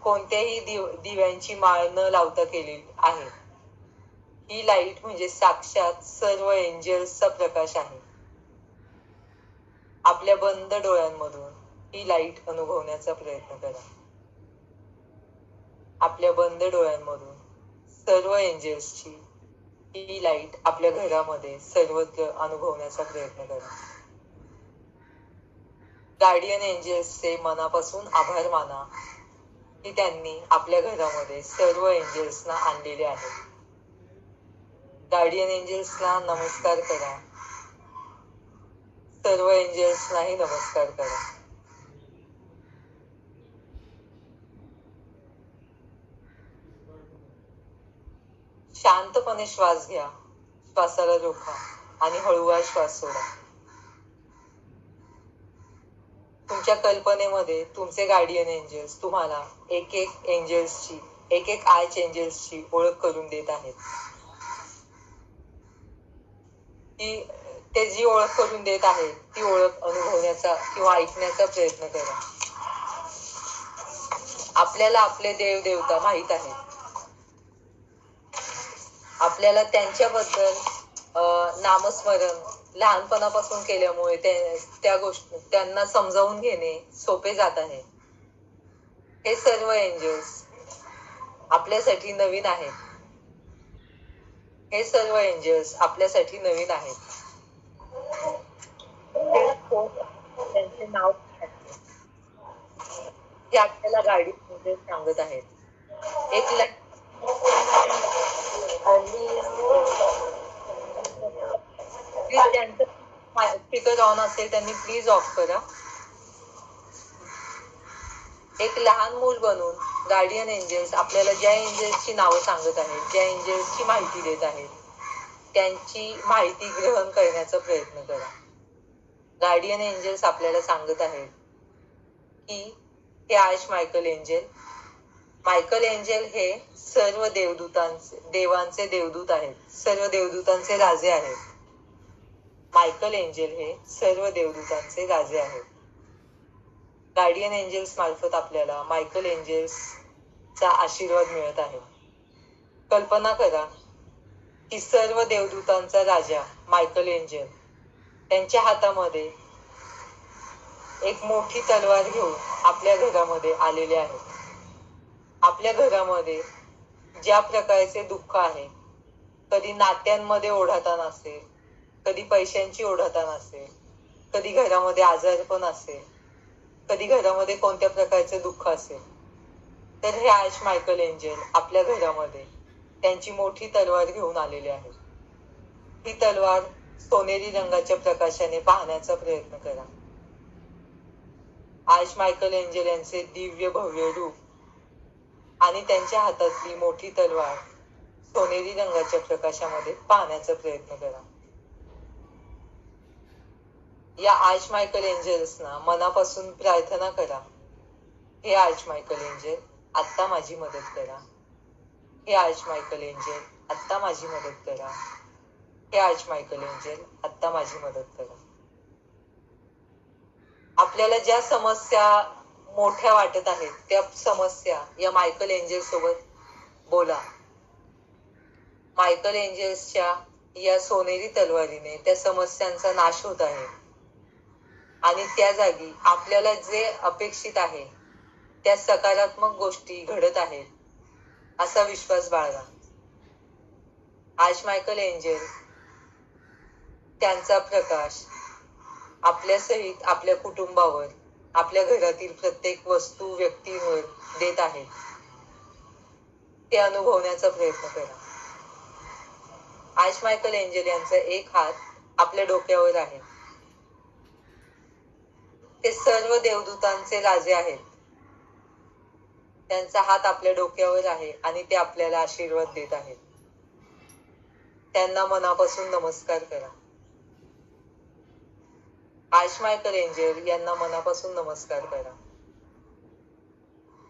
कोणत्याही दिव्यांची माळ न लावता केलेली आहे. ही लाईट म्हणजे साक्षात सर्व एंजल्सचा प्रकाश आहे. आपल्या बंद डोळ्यांमधून ही लाईट अनुभवण्याचा प्रयत्न करा. आपल्या बंद डोळ्यांमधून सर्व एंजल्सची ही लाईट आपल्या घरामध्ये सर्वत्र अनुभवण्याचा प्रयत्न करा. गार्डियन एंजल्सचे मनापासून आभार माना की त्यांनी आपल्या घरामध्ये सर्व एंजल्सना आणलेले आहे. गार्डियन एंजल्सना नमस्कार करा. सर्व एंजल्सनाही नमस्कार करा. शांतपणे श्वास घ्या. श्वासाला रोखा आणि हळूवार श्वास सोडा. तुमच्या कल्पनेमध्ये तुमचे गार्डियन एंजल्स तुम्हाला एक एक आर्च एंजल्सची ओळख करून देत आहेत. ते जी ओळख करून देत आहेत ती ओळख अनुभवण्याचा किंवा ऐकण्याचा प्रयत्न करा. आपल्याला आपले देव देवता माहित आहेत. आपल्याला त्यांच्याबद्दल नामस्मरण लहानपणापासून केल्यामुळे त्या गोष्टी त्यांना समजावून घेणे सोपे जात आहे. हे सर्व एंजल्स आपल्यासाठी नवीन आहेत. हे सर्व एंजल्स आपल्यासाठी नवीन आहेत. त्यांचे नाव जे आपल्याला गाडी सांगत आहेत. एक ज्यांचं स्पीकर ऑन असेल त्यांनी प्लीज ऑफ करा. एक लहान मूल बनून गार्डियन एंजल्स आपल्याला ज्या एंजल्सची नावं सांगत आहेत, ज्या एंजल्सची माहिती देत आहेत, त्यांची माहिती ग्रहण करण्याचा प्रयत्न करा. गार्डियन एंजल्स आपल्याला सांगत आहेत की हे आर्च मायकल एंजल हे सर्व देवांचे देवदूत आहेत. सर्व देवदूतांचे राजे आहेत. मायकल एंजल हे सर्व देवदूतांचे राजे आहेत. गार्डियन एंजल्स मार्फत आपल्याला मायकल एंजल्सचा आशीर्वाद मिळत आहे. कल्पना करा की सर्व देवदूतांचा राजा मायकल एंजल त्यांच्या हातामध्ये एक मोठी तलवार घेऊन आपल्या घरामध्ये आलेले आहेत. आपल्या घरामध्ये ज्या प्रकारचे दुःख आहे, कधी नात्यांमध्ये ओढाताण असेल, कधी पैशांची ओढाताण असेल, कधी घरामध्ये आजारपण असेल, कधी घरामध्ये कोणत्या प्रकारचे दुःख असेल, तर हे आर्च मायकल एंजल आपल्या घरामध्ये त्यांची मोठी तलवार घेऊन आलेले आहेत. ही तलवार सोनेरी रंगाच्या प्रकाशाने पाहण्याचा प्रयत्न करा. आर्च मायकल एंजल यांचे दिव्य भव्य रूप आणि त्यांच्या हातातली मोठी तलवार सोनेरी रंगाच्या प्रकाशामध्ये पाहण्याचा प्रयत्न करा. या आर्च मायकल एंजल्सना मनापासून प्रार्थना करा. हे आर्च मायकल एंजल, आत्ता माझी मदत करा. हे आर्च मायकल एंजल, आत्ता माझी मदत करा. हे आर्च मायकल एंजल, आत्ता माझी मदत करा. आपल्याला ज्या समस्या मोठ्या वाटत आहेत त्या समस्या या मायकल एंजल सोबत बोला. मायकल एंजल्सच्या या सोनेरी तलवारीने त्या समस्यांचा नाश होत आहे आणि त्या जागी आपल्याला जे अपेक्षित आहे त्या सकारात्मक गोष्टी घडत आहेत असा विश्वास बाळगा. आर्च मायकल एंजल त्यांचा प्रकाश आपल्यासहित आपल्या कुटुंबावर, आपल्या घरातील प्रत्येक वस्तू व्यक्तींवर देत आहेत. ते अनुभवण्याचा प्रयत्न करा. आर्च मायकल एंजल यांचा एक हात आपल्या डोक्यावर आहे. ते सर्व देवदूतांचे राजे आहेत. त्यांचा हात आपल्या डोक्यावर आहे आणि ते आपल्याला आशीर्वाद देत आहेत. त्यांना मनापासून नमस्कार करा. आर्च मायकल एंजल यांना मनापासून नमस्कार करा.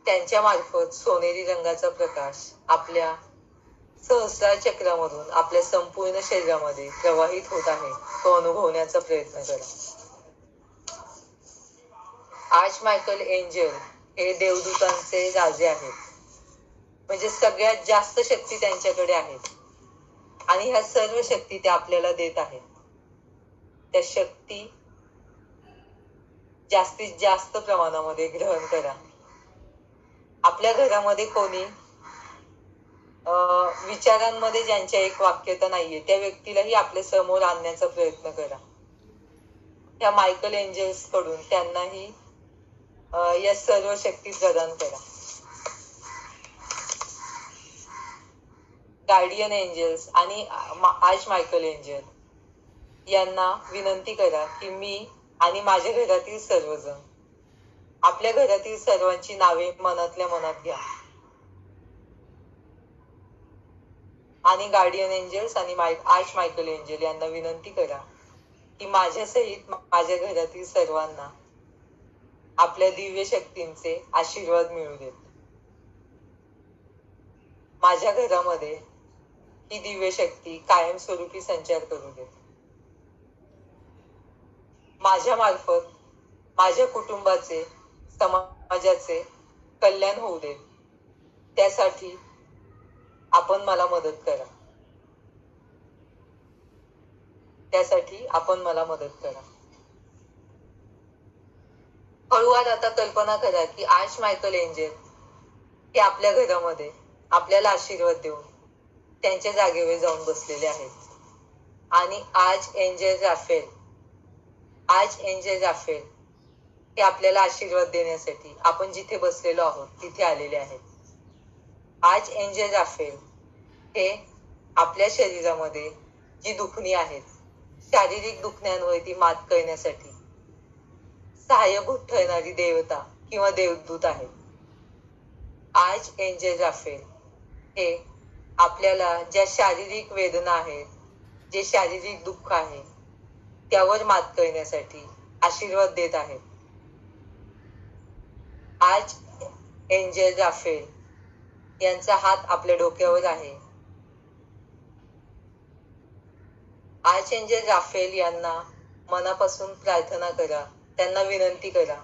त्यांच्या मार्फत सोनेरी रंगाचा प्रकाश आपल्या सहस्रार चक्रामधून आपल्या संपूर्ण शरीरामध्ये प्रवाहित होत आहे. तो अनुभवण्याचा प्रयत्न करा. आर्च मायकल एंजल हे देवदूतांचे राजे आहेत. म्हणजे सगळ्यात जास्त शक्ती त्यांच्याकडे आहेत आणि ह्या सर्व शक्ती ते आपल्याला देत आहेत. त्या शक्ती जास्तीत जास्त प्रमाणामध्ये ग्रहण करा. आपल्या घरामध्ये कोणी विचारांमध्ये ज्यांच्या एक वाक्यता नाहीये त्या व्यक्तीलाही आपल्या समोर आणण्याचा प्रयत्न करा. त्या मायकल एंजल्स कडून त्यांनाही या सर्व शक्ती प्रदान करा. गार्डियन एंजल्स आणि आर्च मायकल एंजल यांना विनंती करा की मी आणि माझ्या घरातील सर्वजण, आपल्या घरातील सर्वांची नावे मनातल्या मनात घ्या आणि गार्डियन एंजल्स आणि आर्च मायकल एंजल यांना विनंती करा की माझ्यासहित माझ्या घरातील सर्वांना आपल्या दिव्य शक्तींचे आशीर्वाद मिळू देत. माझ्या घरामध्ये ही दिव्य शक्ती कायमस्वरूपी संचार करू देत. माझ्या मार्फत माझ्या कुटुंबाचे, समाजाचे कल्याण होऊ देत. त्यासाठी आपण मला मदत करा. त्यासाठी आपण मला मदत करा. हळूवार आता कल्पना करा की आर्च मायकल एंजल हे आपल्या घरामध्ये आपल्याला आशीर्वाद देऊन त्यांच्या जागेवर जाऊन बसलेले आहेत आणि आर्च एंजल राफेल हे आपल्याला आशीर्वाद देण्यासाठी आपण जिथे बसलेलो आहोत तिथे आलेले आहेत. आर्च एंजल राफेल हे आपल्या शरीरामध्ये जी दुखणी आहेत, शारीरिक दुखण्यांवरती मात करण्यासाठी सहाय्यभूत ठरणारी देवता किंवा देवदूत आहेत. आर्च एंजल राफेल हे आपल्याला ज्या शारीरिक वेदना आहेत, जे शारीरिक दुःख आहे त्यावर मात करण्यासाठी आशीर्वाद देत आहेत. आर्च एंजल राफेल यांचा हात आपल्या डोक्यावर आहे. आर्च एंजल राफेल यांना मनापासून प्रार्थना करा. त्यांना विनंती करा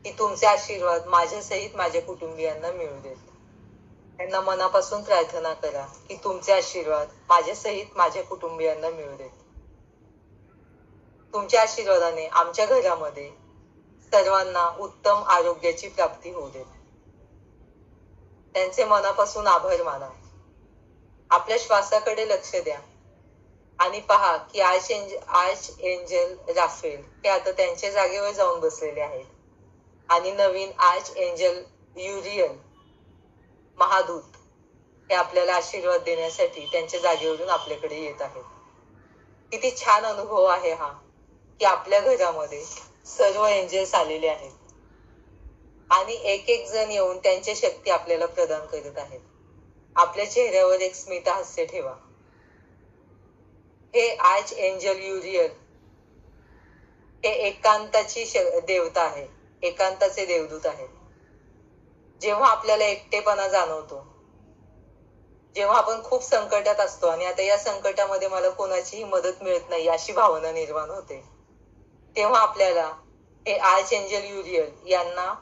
की तुमचे आशीर्वाद माझ्यासहित माझ्या कुटुंबियांना मिळू देत. त्यांना मनापासून प्रार्थना करा की तुमचे आशीर्वाद माझ्यासहित माझ्या कुटुंबियांना मिळू देत. तुमच्या आशीर्वादाने आमच्या घरामध्ये सर्वांना उत्तम आरोग्याची प्राप्ती होऊ देत. त्यांचे मनापासून आभार माना. आपल्या श्वासाकडे लक्ष द्या आणि पहा की आर्च एंजल राफेल हे आता त्यांच्या जागेवर जाऊन बसलेले आहेत आणि नवीन आर्च एंजल युरियल महादूत हे आपल्याला आशीर्वाद देण्यासाठी त्यांच्या जागेवरून आपल्याकडे येत आहेत. किती छान अनुभव आहे हा, की आपल्या घरामध्ये सर्व एंजल्स आलेले आहेत आणि एक एक जण येऊन त्यांची शक्ती आपल्याला प्रदान करत आहेत. आपल्या चेहऱ्यावर एक स्मित हास्य ठेवा. हे आर्च एंजल युरियल हे एकांताची देवता आहे, एकांताचे देवदूत आहेत. जेव्हा आपल्याला एकटेपणा जाणवतो, जेव्हा आपण खूप संकटात असतो आणि आता या संकटामध्ये मला कोणाचीही मदत मिळत नाही अशी भावना निर्माण होते, तेव्हा आपल्याला हे आर्च एंजल युरियल यांना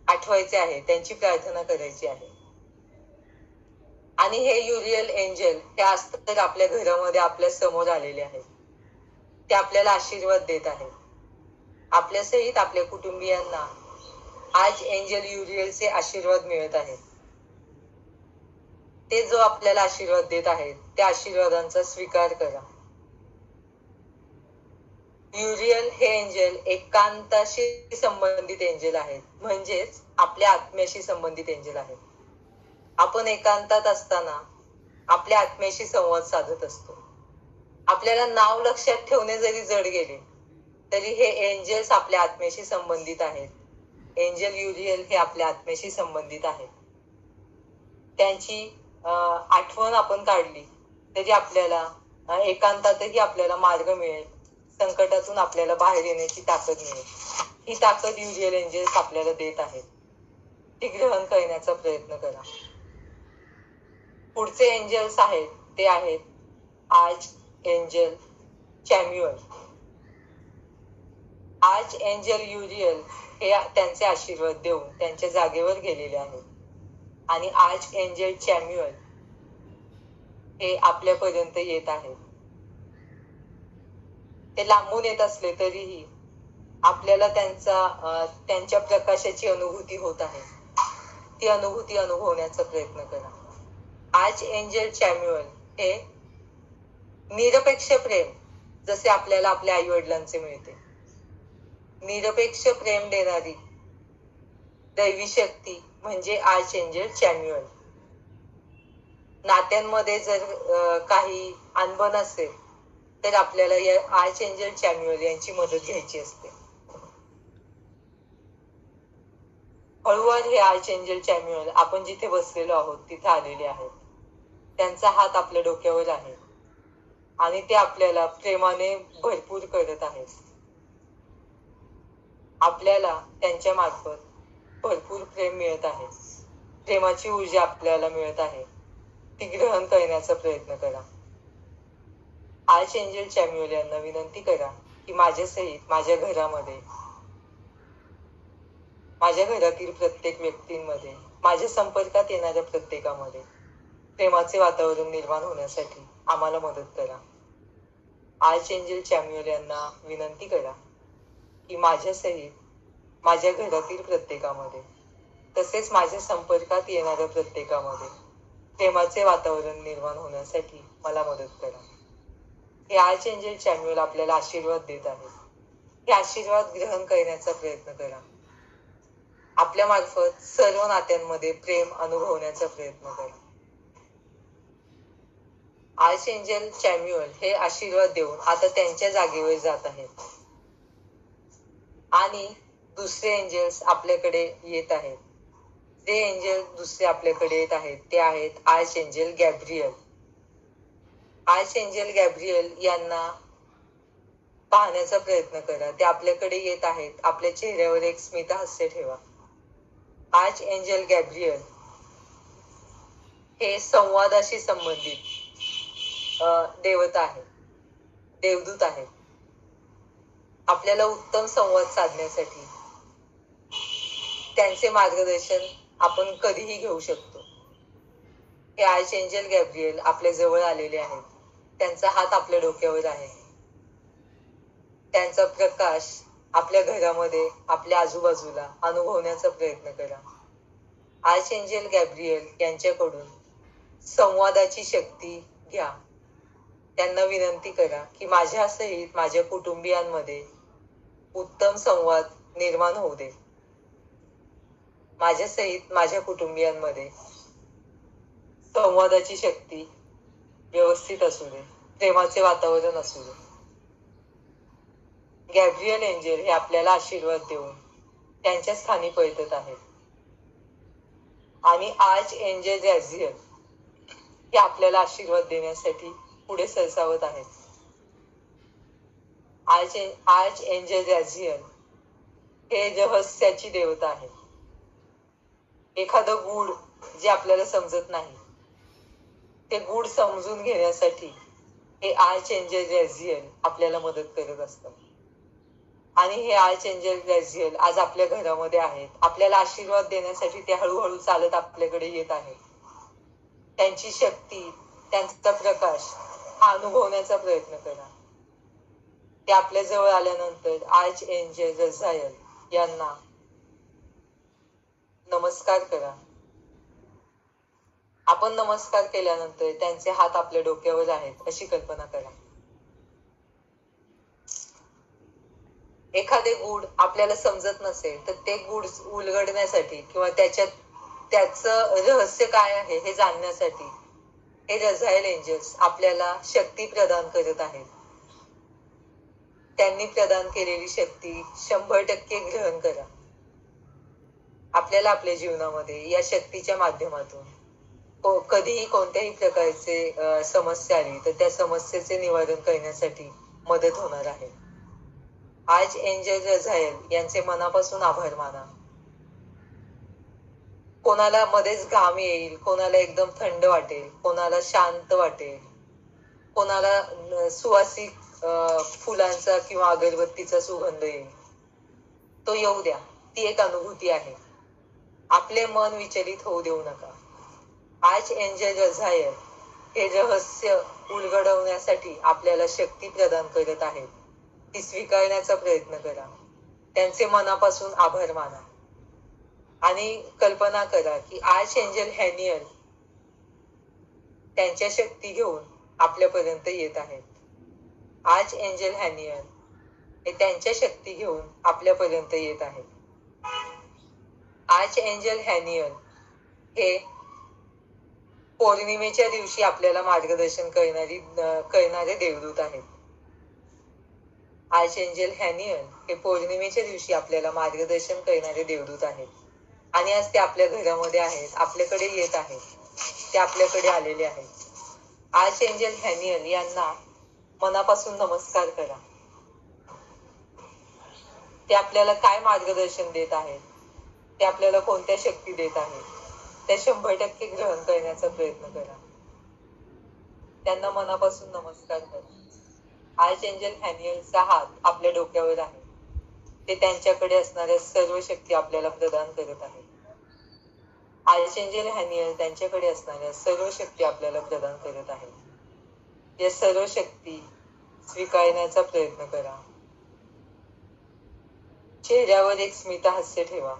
आठवायचे आहे, त्यांची प्रार्थना करायची आहे. आणि हे युरियल एंजल हे आज तर आपल्या घरामध्ये आपल्या समोर आलेले आहेत. ते आपल्याला आशीर्वाद देत आहेत. आपल्या सहित आपल्या कुटुंबियांना आज एंजल युरियलचे आशीर्वाद मिळत आहेत. ते जो आपल्याला आशीर्वाद देत आहेत त्या आशीर्वादांचा स्वीकार करा. युरियल हे एंजल एकांताशी संबंधित एंजल आहेत, म्हणजेच आपल्या आत्म्याशी संबंधित एंजल आहेत. आपण एकांतात असताना आपल्या आत्म्याशी संवाद साधत असतो. आपल्याला नाव लक्षात ठेवणे जरी जड गेले तरी हे एंजल्स आपल्या आत्म्याशी संबंधित आहेत. एंजल युरियल हे आपल्या आत्म्याशी संबंधित आहेत. त्यांची आठवण आपण काढली तरी आपल्याला एकांतातही आपल्याला मार्ग मिळेल, संकटातून आपल्याला बाहेर येण्याची ताकद मिळेल. ही ताकद युरियल एंजल्स आपल्याला देत आहेत. ती ग्रहण करण्याचा प्रयत्न करा. पुढचे एंजल्स आहेत ते आहेत आर्च एंजल चॅम्युअल. आर्च एंजल युरियल हे त्यांचे आशीर्वाद देऊन त्यांच्या जागेवर गेलेले आहेत आणि आर्च एंजल चॅम्युअल हे आपल्यापर्यंत येत आहेत. ते लांबून येत असले तरीही आपल्याला त्यांच्या प्रकाशाची अनुभूती होत आहे. ती अनुभूती अनुभवण्याचा प्रयत्न करा. आर्च एंजल चॅम्युअल हे निरपेक्ष प्रेम, जसे आपल्याला आपल्या आई वडिलांचे मिळते, निरपेक्ष प्रेम देणारी दैवी शक्ती म्हणजे आर्च एंजल चॅम्युअल. नात्यांमध्ये जर काही अनबन असेल तर आपल्याला या आर्च एंजल चॅम्युअल यांची मदत घ्यायची असते. हळूवार हे आर्च एंजल चॅम्युअल आपण जिथे बसलेलो आहोत तिथे आलेले आहेत. त्यांचा हात आपल्या डोक्यावर आहे आणि ते आपल्याला प्रेमाने भरपूर करत आहेत. आपल्याला त्यांच्या मार्फत भरपूर प्रेम मिळत आहे. प्रेमाची ऊर्जा आपल्याला मिळत आहे. ती ग्रहण करण्याचा प्रयत्न करा. आर्च एंजल चॅम्युअल यांना विनंती करा की माझ्या सहित माझ्या घरामध्ये, माझ्या घरातील प्रत्येक व्यक्तींमध्ये, माझ्या संपर्कात येणाऱ्या प्रत्येकामध्ये प्रेमाचे वातावरण निर्माण होण्यासाठी आम्हाला मदत करा. आर्च एंजल चॅम्युअल यांना विनंती करा की माझ्या सहित माझ्या घरातील प्रत्येकामध्ये तसेच माझ्या संपर्कात येणाऱ्या प्रत्येकामध्ये प्रेमाचे वातावरण निर्माण होण्यासाठी मला मदत करा. हे आर्च एंजल चॅम्युअल आपल्याला आशीर्वाद देत आहेत. हे आशीर्वाद ग्रहण करण्याचा प्रयत्न करा. आपल्या मार्फत सर्व नात्यांमध्ये प्रेम अनुभवण्याचा प्रयत्न करा. आर्च एंजल चॅम्युअल हे आशीर्वाद देऊन आता त्यांच्या जागेवर जात आहेत आणि दुसरे एंजल्स आपल्याकडे येत आहेत. जे एंजल दुसरे आपल्याकडे येत आहेत ते आहेत arch angel Gabriel. Arch angel Gabriel यांना पाहण्याचा प्रयत्न करा. ते आपल्याकडे येत आहेत. आपल्या चेहऱ्यावर एक स्मित हास्य ठेवा. आर्च एंजल गॅब्रियल हे संवादाशी संबंधित देवता आहे, देवदूत आहेत. आपल्याला उत्तम संवाद साधण्यासाठी त्यांचे मार्गदर्शन आपण कधीही घेऊ शकतो. हे आर्च एंजल गॅब्रियल आपल्या जवळ आलेले आहेत. त्यांचा हात आपल्या डोक्यावर आहे. त्यांचा प्रकाश आपल्या घरामध्ये, आपल्या आजूबाजूला अनुभवण्याचा प्रयत्न करा. आर्च एंजल गॅब्रियल यांच्याकडून संवादाची शक्ती घ्या. त्यांना विनंती करा की माझ्या सहित माझ्या कुटुंबियांमध्ये उत्तम संवाद निर्माण होऊ दे. माझ्या सहित माझ्या कुटुंबियांमध्ये संवादाची शक्ती व्यवस्थित असू दे. प्रेमाचे वातावरण असू दे. गॅब्रियल एंजल हे आपल्याला आशीर्वाद देऊन त्यांच्या स्थानी पळतत आहेत. आणि आर्च एंजल रॅझियल हे आपल्याला आशीर्वाद देण्यासाठी पुढे सरसावत आहेत. आर्च एंजल रॅझियल हे रहस्याची देवता आहे. एखादं गूढ जे आपल्याला समजत नाही ते गूढ समजून घेण्यासाठी हे आर्च एंजल रॅझियल आपल्याला मदत करत असतात. आणि हे आर्च एंजल रॅझियल आज आपल्या घरामध्ये आहेत. आपल्याला आशीर्वाद देण्यासाठी ते हळूहळू चालत आपल्याकडे येत आहेत. त्यांची शक्ती, त्यांचा प्रकाश हा अनुभवण्याचा प्रयत्न करा. ते आपल्या जवळ आल्यानंतर आर्च एंजल रझायल यांना नमस्कार करा. आपण नमस्कार केल्यानंतर त्यांचे हात आपल्या डोक्यावर आहेत अशी कल्पना करा. एखादे गूढ आपल्याला समजत नसेल तर ते गूढ उलगडण्यासाठी किंवा त्याचं रहस्य काय आहे हे जाणण्यासाठी हे रझायल एंजल्स आपल्याला शक्ती प्रदान करत आहेत. त्यांनी प्रदान केलेली शक्ती 100% ग्रहण करा. आपल्याला आपल्या जीवनामध्ये या शक्तीच्या माध्यमातून कधीही कोणत्याही प्रकारचे समस्या आली तर त्या समस्येचे निवारण करण्यासाठी मदत होणार आहे. आर्च एंजल रझायल यांचे मनापासून आभार माना. कोणाला मध्येच घाम येईल, कोणाला एकदम थंड वाटेल, कोणाला शांत वाटेल, कोणाला सुवासिक फुलांचा किंवा अगरबत्तीचा सुगंध येईल. तो येऊ द्या. ती एक अनुभूती आहे. आपले मन विचलित होऊ देऊ नका. आर्च एंजल रझायल हे रहस्य उलगडवण्यासाठी आपल्याला शक्ती प्रदान करत आहेत. ती स्वीकारण्याचा प्रयत्न करा. त्यांचे मनापासून आभार माना. आणि कल्पना करा की आर्च एंजल हॅनियल त्यांच्या शक्ती घेऊन आपल्यापर्यंत येत आहेत. आर्च एंजल हॅनियल हे त्यांच्या शक्ती घेऊन आपल्यापर्यंत येत आहेत. आर्च एंजल हॅनियल हे पौर्णिमेच्या दिवशी आपल्याला मार्गदर्शन करणारे देवदूत आहेत. आर्च एंजल हॅनियल हे पौर्णिमेच्या दिवशी आपल्याला मार्गदर्शन करणारे देवदूत आहेत. आणि आज ते आपल्या घरामध्ये आहेत, आपल्याकडे येत आहेत, ते आपल्याकडे आलेले आहेत. आर्च एंजल हॅनियल यांना मनापासून नमस्कार करा. ते आपल्याला काय मार्गदर्शन देत आहेत, ते आपल्याला कोणत्या शक्ती देत आहेत, त्या 100% ग्रहण करण्याचा प्रयत्न करा. त्यांना मनापासून नमस्कार करा. आर्च एंजल हॅनियलचा हात आपल्या डोक्यावर आहे. ते त्यांच्याकडे असणाऱ्या सर्व शक्ती आपल्याला प्रदान करत आहेत. आर्च एंजल हॅनियल त्यांच्याकडे असणाऱ्या सर्व शक्ती आपल्याला प्रदान करत आहेत. या सर्व शक्ती स्वीकारण्याचा प्रयत्न करा. चेहऱ्यावर एक स्मित हास्य ठेवा.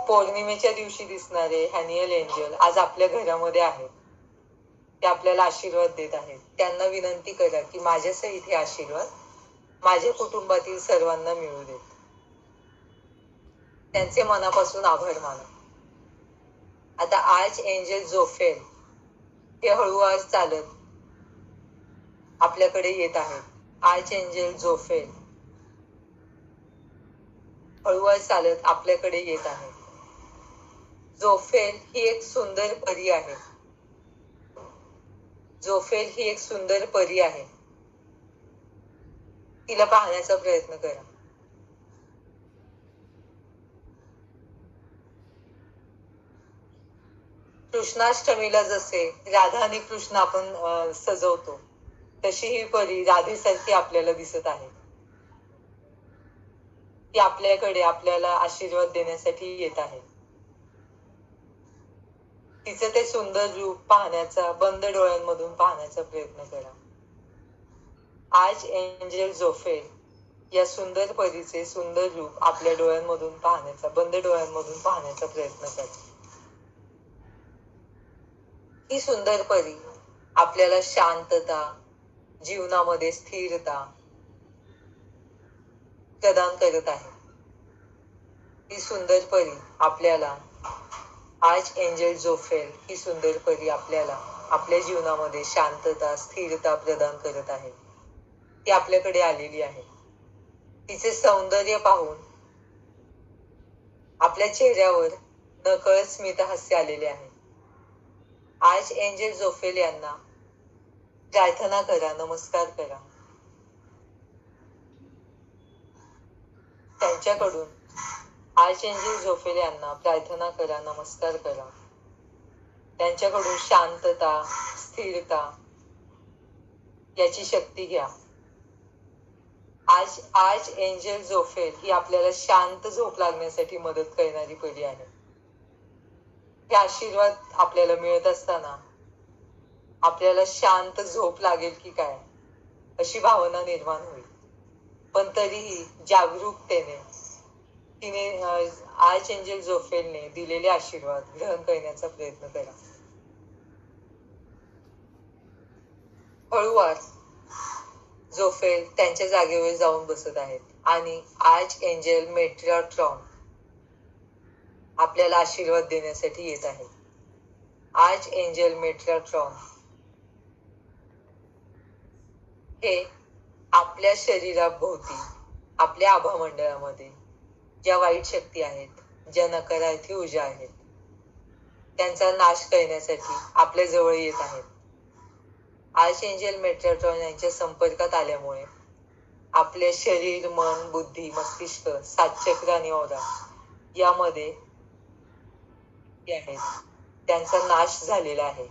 पौर्णिमेच्या दिवशी दिसणारे हॅनियल एंजल आज आपल्या घरामध्ये आहेत. ते आपल्याला आशीर्वाद देत आहेत. त्यांना विनंती करा की माझ्यासहित हे आशीर्वाद माझ्या कुटुंबातील सर्वांना मिळू देत. त्यांचे मनापासून आभार माना. आता आर्च एंजल जोफेल हे हळूवार चालत आपल्याकडे येत आहेत. आर्च एंजल जोफेल हळूवार चालत आपल्याकडे येत आहे. जोफेल ही एक सुंदर परी आहे. जोफेल ही एक सुंदर परी आहे. तिला पाहण्याचा प्रयत्न करा. कृष्णाष्टमीला जसे राधा आणि कृष्ण आपण सजवतो तशी ही परी राधेसारखी आपल्याला दिसत आहे. ती आपल्याकडे आपल्याला आशीर्वाद देण्यासाठी येत आहे. तिचं ते सुंदर रूप पाहण्याचा, बंद डोळ्यांमधून पाहण्याचा प्रयत्न करा. आर्च एंजल जोफेल या सुंदर परीचे सुंदर रूप आपल्या डोळ्यांमधून पाहण्याचा, बंद डोळ्यांमधून पाहण्याचा प्रयत्न करा. ही सुंदर परी आपल्याला शांतता, जीवनामध्ये स्थिरता प्रदान करत आहे. ही सुंदर परी आपल्याला आर्च एंजल जोफेल ही सुंदर परी आपल्याला आपल्या जीवनामध्ये शांतता, स्थिरता प्रदान करत आहे. ती आपल्याकडे आलेली आहे. तिचे सौंदर्य पाहून आपल्या चेहऱ्यावर नकळत स्मित हास्य आलेले आहे. आज एंजल जोफेल यांना प्रार्थना करा, नमस्कार करा. त्यांच्याकडून आज एंजल जोफेल यांना प्रार्थना करा, नमस्कार करा. त्यांच्याकडून शांतता, स्थिरता याची शक्ती घ्या. आज एंजल जोफेल ही आपल्याला शांत झोप लागण्यासाठी मदत करणारी परी आहे. हे आशीर्वाद आपल्याला मिळत असताना आपल्याला शांत झोप लागेल की काय अशी भावना निर्माण होईल. पण तरीही जागरूकतेने तिने आज एंजल जोफेलने दिलेले आशीर्वाद ग्रहण करण्याचा प्रयत्न करा. हळूवार जोफेल त्यांच्या जागेवर जाऊन बसत आहेत आणि आज एंजल मेट्रॉट्रॉन आपल्याला आशीर्वाद देण्यासाठी येत आहे. आज एंजल मेट्रॉट्रॉन हे आपल्या शरीराभोवती, आपल्या आभामंडळामध्ये ज्या वाईट शक्ती आहेत, ज्या नकारार्थी ऊर्जा आहेत, त्यांचा नाश करण्यासाठी आपल्या जवळ येत आहेत. आज एंजल मेट्रॉट्रॉन यांच्या संपर्कात आल्यामुळे आपले शरीर, मन, बुद्धी, मस्तिष्क, 7 चक्र आणि औरा यामध्ये आहेत त्यांचा नाश झालेला आहे.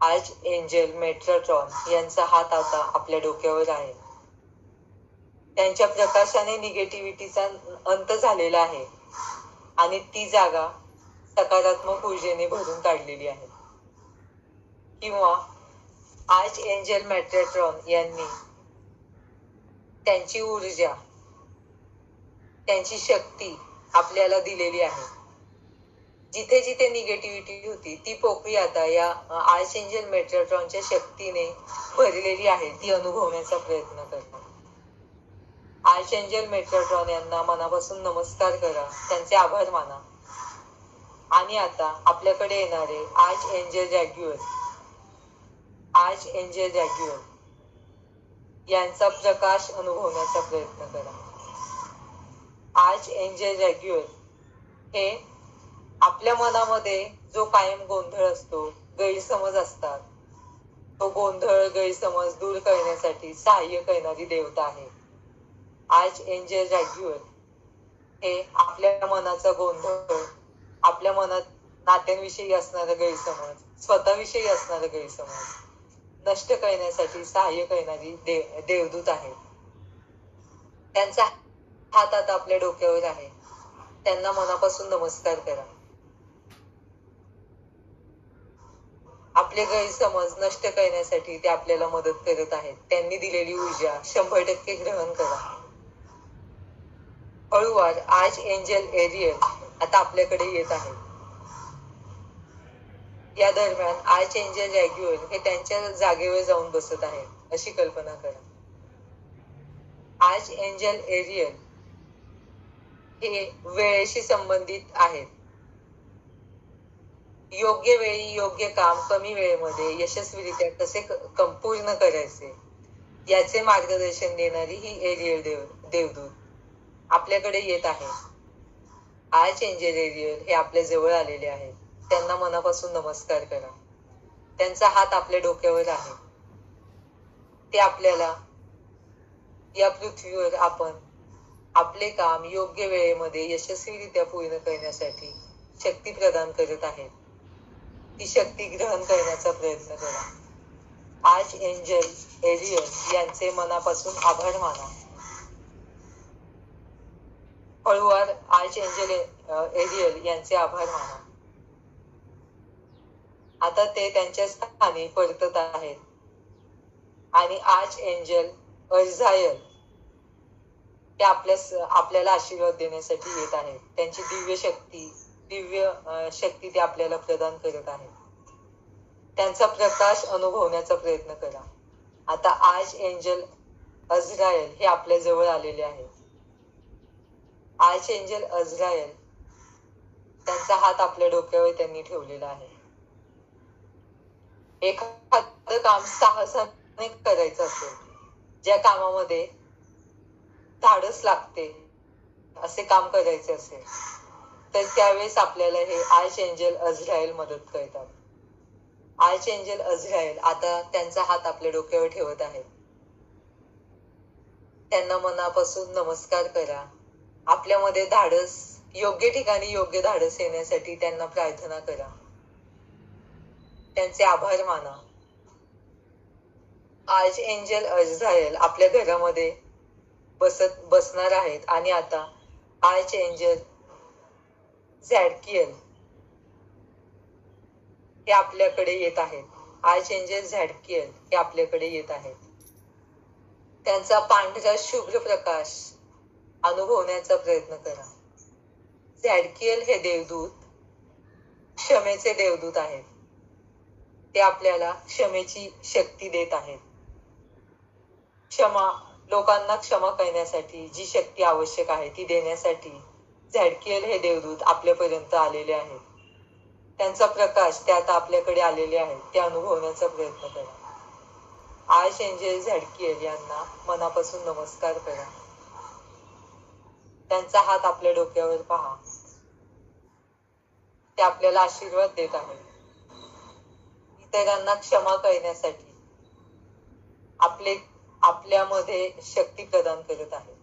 आज एंजल मेट्रॉट्रॉन यांचा हात आता आपल्या डोक्यावर आहे. त्यांच्या प्रकाशाने निगेटिव्हिटीचा अंत झालेला आहे आणि ती जागा सकारात्मक ऊर्जेने भरून काढलेली आहे. किंवा आज एंजल मेट्रॉट्रॉन यांनी त्यांची ऊर्जा, त्यांची शक्ती आपल्याला दिलेली आहे. जिथे जिथे निगेटिव्हिटी होती ती पोकळी आता या आज एंजल मेट्रॉट्रॉनच्या शक्तीने भरलेली आहे, ती अनुभवण्याचा प्रयत्न करा. आज एंजल मेट्रॉट्रॉन यांना मनापासून नमस्कार करा, त्यांचे आभार माना. आणि आता आपल्याकडे येणारे आज एंजल जॅग्युअर यांचा प्रकाश अनुभवण्याचा प्रयत्न करा. आज एंजल जॅग्युअर हे आपल्या मनामध्ये जो कायम गोंधळ असतो, गैरसमज असतात, तो गोंधळ, गैरसमज दूर करण्यासाठी सहाय्य करणारी देवता आहे. आज एंजल जॅग्युअर हे आपल्या मनाचा गोंधळ, आपल्या मनात नात्यांविषयी असणारा गैरसमज, स्वतःविषयी असणारा गैरसमज नष्ट करण्यासाठी सहाय्य करणारी देवदूत आहे. त्यांचा हात आता आपल्या डोक्यावर आहे. त्यांना मनापासून नमस्कार करा. आपले गैरसमज नष्ट करण्यासाठी ते आपल्याला मदत करत आहेत. त्यांनी दिलेली ऊर्जा 100% ग्रहण करा. हळूवार आज एंजल एरियल आता आपल्याकडे येत आहे. या दरम्यान आज एंजल जॅग्युअर हे त्यांच्या जागेवर जाऊन बसत आहेत, अशी कल्पना करा. आज एंजल एरियल हे वेळेशी संबंधित आहेत. योग्य वेळी योग्य काम कमी वेळेमध्ये यशस्वीरित्या कसे पूर्ण करायचे याचे मार्गदर्शन देणारी ही एरियल देवदूत आपल्याकडे येत आहे. आज एंजल एरियल हे आपल्या जवळ आलेले आहेत. त्यांना मनापासून नमस्कार करा. त्यांचा हात आपल्या डोक्यावर आहे. ते आपल्याला या पृथ्वीवर आपण आपले काम योग्य वेळेमध्ये यशस्वीरित्या पूर्ण करण्यासाठी शक्ती प्रदान करत आहेत. ती शक्ती ग्रहण करण्याचा प्रयत्न करा. आज एंजल एरियल यांचे मनापासून आभार माना. हळूवार आज एंजल एरियल यांचे आभार माना. आता ते त्यांच्या स्थानी परतत आहेत आणि आज एंजल अर्झायल ते आपल्याला आशीर्वाद देण्यासाठी येत आहेत. त्यांची दिव्य शक्ती ते आपल्याला प्रदान करत आहेत. त्यांचा प्रकाश अनुभवण्याचा प्रयत्न करा. आता आज एंजल अझरायल हे आपल्या जवळ आलेले आहेत. आज एंजल अझरायल त्यांचा हात आपल्या डोक्यावर त्यांनी ठेवलेला आहे. एखादं काम साहसाने करायचं असेल, ज्या कामामध्ये धाडस लागते असे काम करायचे असेल, तर त्यावेळेस आपल्याला हे आर्च एंजल अझराएल मदत करतात. आर्च एंजल अझराएल आता त्यांचा हात आपल्या डोक्यावर ठेवत आहेत. त्यांना मनापासून नमस्कार करा. आपल्यामध्ये धाडस, योग्य ठिकाणी योग्य धाडस येण्यासाठी त्यांना प्रार्थना करा. त्यांचे आभार माना. आर्च एंजल अझराएल आपल्या घरामध्ये बसणार आहेत आणि आता आर्च एंजल झॅडकिएल हे आपल्याकडे येत आहेत. आर्च एंजल झॅडकिएल हे आपल्याकडे येत आहेत. त्यांचा पांढरा शुभ्र प्रकाश अनुभवण्याचा प्रयत्न करा. झॅडकिएल हे देवदूत क्षमेचे देवदूत आहेत. ते आपल्याला क्षमेची शक्ती देत आहेत. लोकांना क्षमा करण्यासाठी जी शक्ती आवश्यक आहे ती देण्यासाठी झॅडकिएल हे देवदूत आपल्यापर्यंत आलेले आहेत. त्यांचा प्रकाश ते आता आपल्याकडे आलेले आहेत, ते अनुभवण्याचा प्रयत्न करा. आर्च एंजल झॅडकिएल यांना मनापासून नमस्कार करा. त्यांचा हात आपल्या डोक्यावर पहा. ते आपल्याला आशीर्वाद देत आहेत. इतरांना क्षमा करण्यासाठी आपल्यामध्ये शक्ती प्रदान करत आहेत.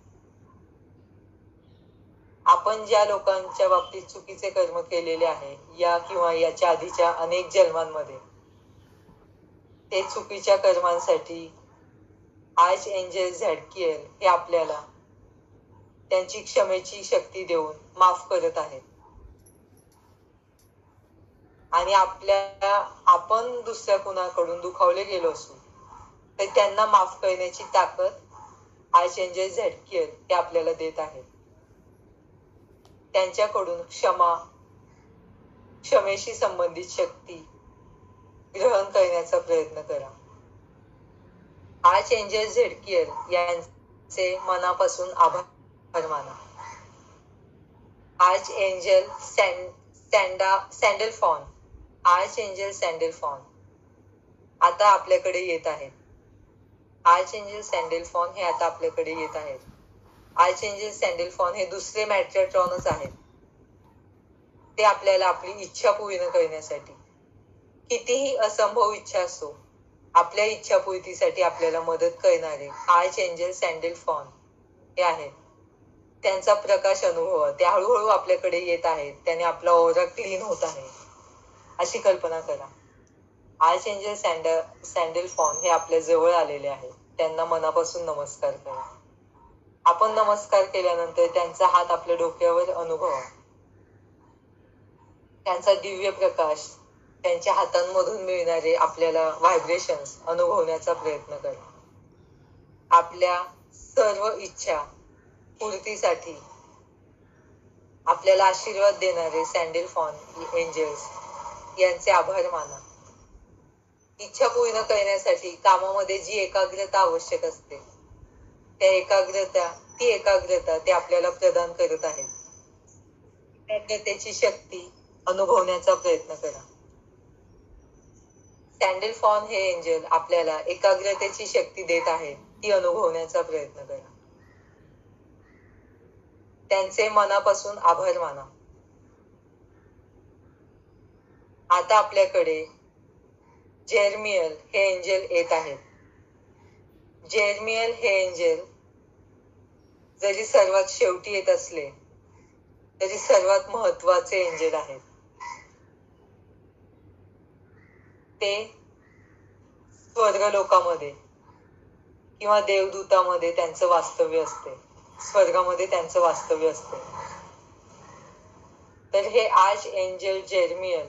आपण ज्या लोकांच्या बाबतीत चुकीचे कर्म केलेले आहे या किंवा याच्या आधीच्या अनेक जन्मांमध्ये, ते चुकीच्या कर्मांसाठी आर्च एंजल झॅडकिएल हे आपल्याला त्यांची क्षमेची शक्ती देऊन माफ करत आहेत. आणि आपण दुसऱ्या कुणाकडून दुखावले गेलो असू तर त्यांना माफ करण्याची ताकद आर्च एंजल झॅडकिएल हे आपल्याला देत आहेत. त्यांच्याकडून क्षमेशी संबंधित शक्ती ग्रहण करण्याचा प्रयत्न करा. आर्च एंजल झॅडकिएल यांचे मनापासून आभार माना. आर्च एंजल सँडलफॉन आर्च एंजल सँडलफॉन आता आपल्याकडे येत आहेत. आर्च एंजल सँडलफॉन हे आता आपल्याकडे येत आहेत. आर्च एंजल सँडलफॉन हे दुसरे मॅट्रॉनच आहेत. ते आपल्याला आपली इच्छा पूर्ण करण्यासाठी, कितीही असंभव इच्छा असो, आपल्या इच्छापूर्तीसाठी आपल्याला मदत करणारे आर्च एंजल सँडलफॉन हे आहेत. त्यांचा प्रकाश अनुभवा. ते हळूहळू आपल्याकडे येत आहेत. त्याने आपला ओरा क्लीन होत आहे अशी कल्पना करा. आर्च एंजल सँडलफॉन हे आपल्या जवळ आलेले आहेत. त्यांना मनापासून नमस्कार करा. आपण नमस्कार केल्यानंतर त्यांचा हात आपल्या डोक्यावर अनुभवा. त्यांचा दिव्य प्रकाश, त्यांच्या हातांमधून मिळणारे आपल्याला व्हायब्रेशन्स अनुभवण्याचा प्रयत्न करा. आपल्या सर्व इच्छा पूर्तीसाठी आपल्याला आशीर्वाद देणारे सँडलफॉन एंजल्स यांचे आभार माना. इच्छा पूर्ण करण्यासाठी कामामध्ये जी एकाग्रता आवश्यक असते ती एकाग्रता ते आपल्याला प्रदान करत आहेत. एकाग्रतेची शक्ती अनुभवण्याचा प्रयत्न करा. सँडलफॉन हे एंजल आपल्याला एकाग्रतेची शक्ती देत आहेत, ती अनुभवण्याचा प्रयत्न करा. त्यांचे मनापासून आभार माना. आता आपल्याकडे जेरमियल हे एंजल येत आहेत. जेरमियल हे एंजल जरी सर्वात शेवटी येत असले तरी सर्वात महत्वाचे एंजल आहेत. ते स्वर्गलोकामध्ये किंवा देवदूतामध्ये त्यांचं वास्तव्य असते, स्वर्गामध्ये त्यांचं वास्तव्य असते. तर हे आर्च एंजल जेरमियल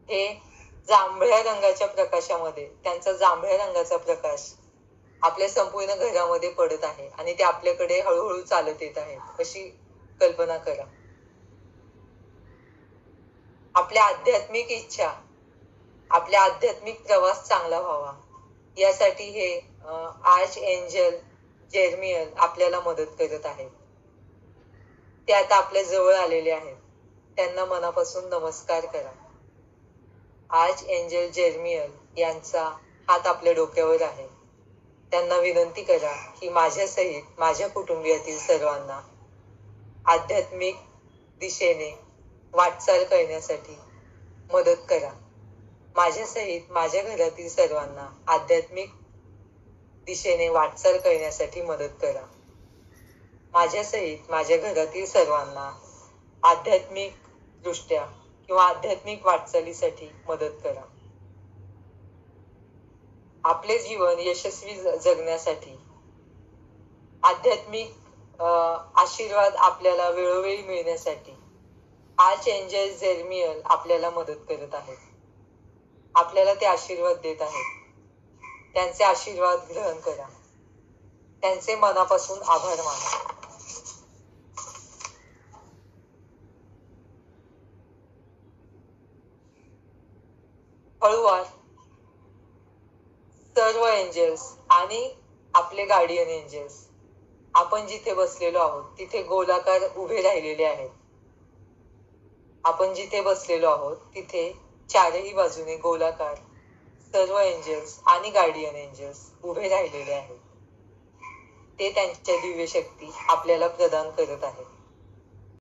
हे जांभळ्या रंगाच्या प्रकाशामध्ये, त्यांचा जांभळ्या रंगाचा प्रकाश आपल्या संपूर्ण घरामध्ये पडत आहे आणि ते आपल्याकडे हळूहळू चालत येत आहेत अशी कल्पना करा. आपल्या आध्यात्मिक इच्छा, आपल्या आध्यात्मिक प्रवास चांगला व्हावा यासाठी हे आर्च एंजल जेरमियल आपल्याला मदत करत आहेत. ते आता आपल्या जवळ आलेले आहेत. त्यांना मनापासून नमस्कार करा. आर्च एंजल जेरमियल यांचा हात आपल्या डोक्यावर आहे त्यांना विनंती करा की माझ्यासहित माझ्या कुटुंबियातील सर्वांना आध्यात्मिक दिशेने वाटचाल करण्यासाठी मदत करा. माझ्यासहित माझ्या घरातील सर्वांना आध्यात्मिक दिशेने वाटचाल करण्यासाठी मदत करा. माझ्यासहित माझ्या घरातील सर्वांना आध्यात्मिक दृष्ट्या किंवा आध्यात्मिक वाटचालीसाठी मदत करा. आपले जीवन यशस्वी जगण्यासाठी आध्यात्मिक आशीर्वाद आपल्याला वेळोवेळी मिळण्यासाठी आर्च एंजल झेरमियल आपल्याला मदत करत आहेत. आपल्याला ते आशीर्वाद देत आहेत. त्यांचे आशीर्वाद ग्रहण करा. त्यांचे मनापासून आभार माना. हळूवार सर्व एंजल्स आणि आपले गार्डियन एंजल्स आपण जिथे बसलेलो आहोत तिथे गोलाकार उभे राहिलेले आहेत. आपण जिथे बसलेलो आहोत तिथे चारही बाजूने गोलाकार सर्व एंजल्स आणि गार्डियन एंजल्स उभे राहिलेले आहेत. ते त्यांच्या दिव्य शक्ती आपल्याला प्रदान करत आहेत.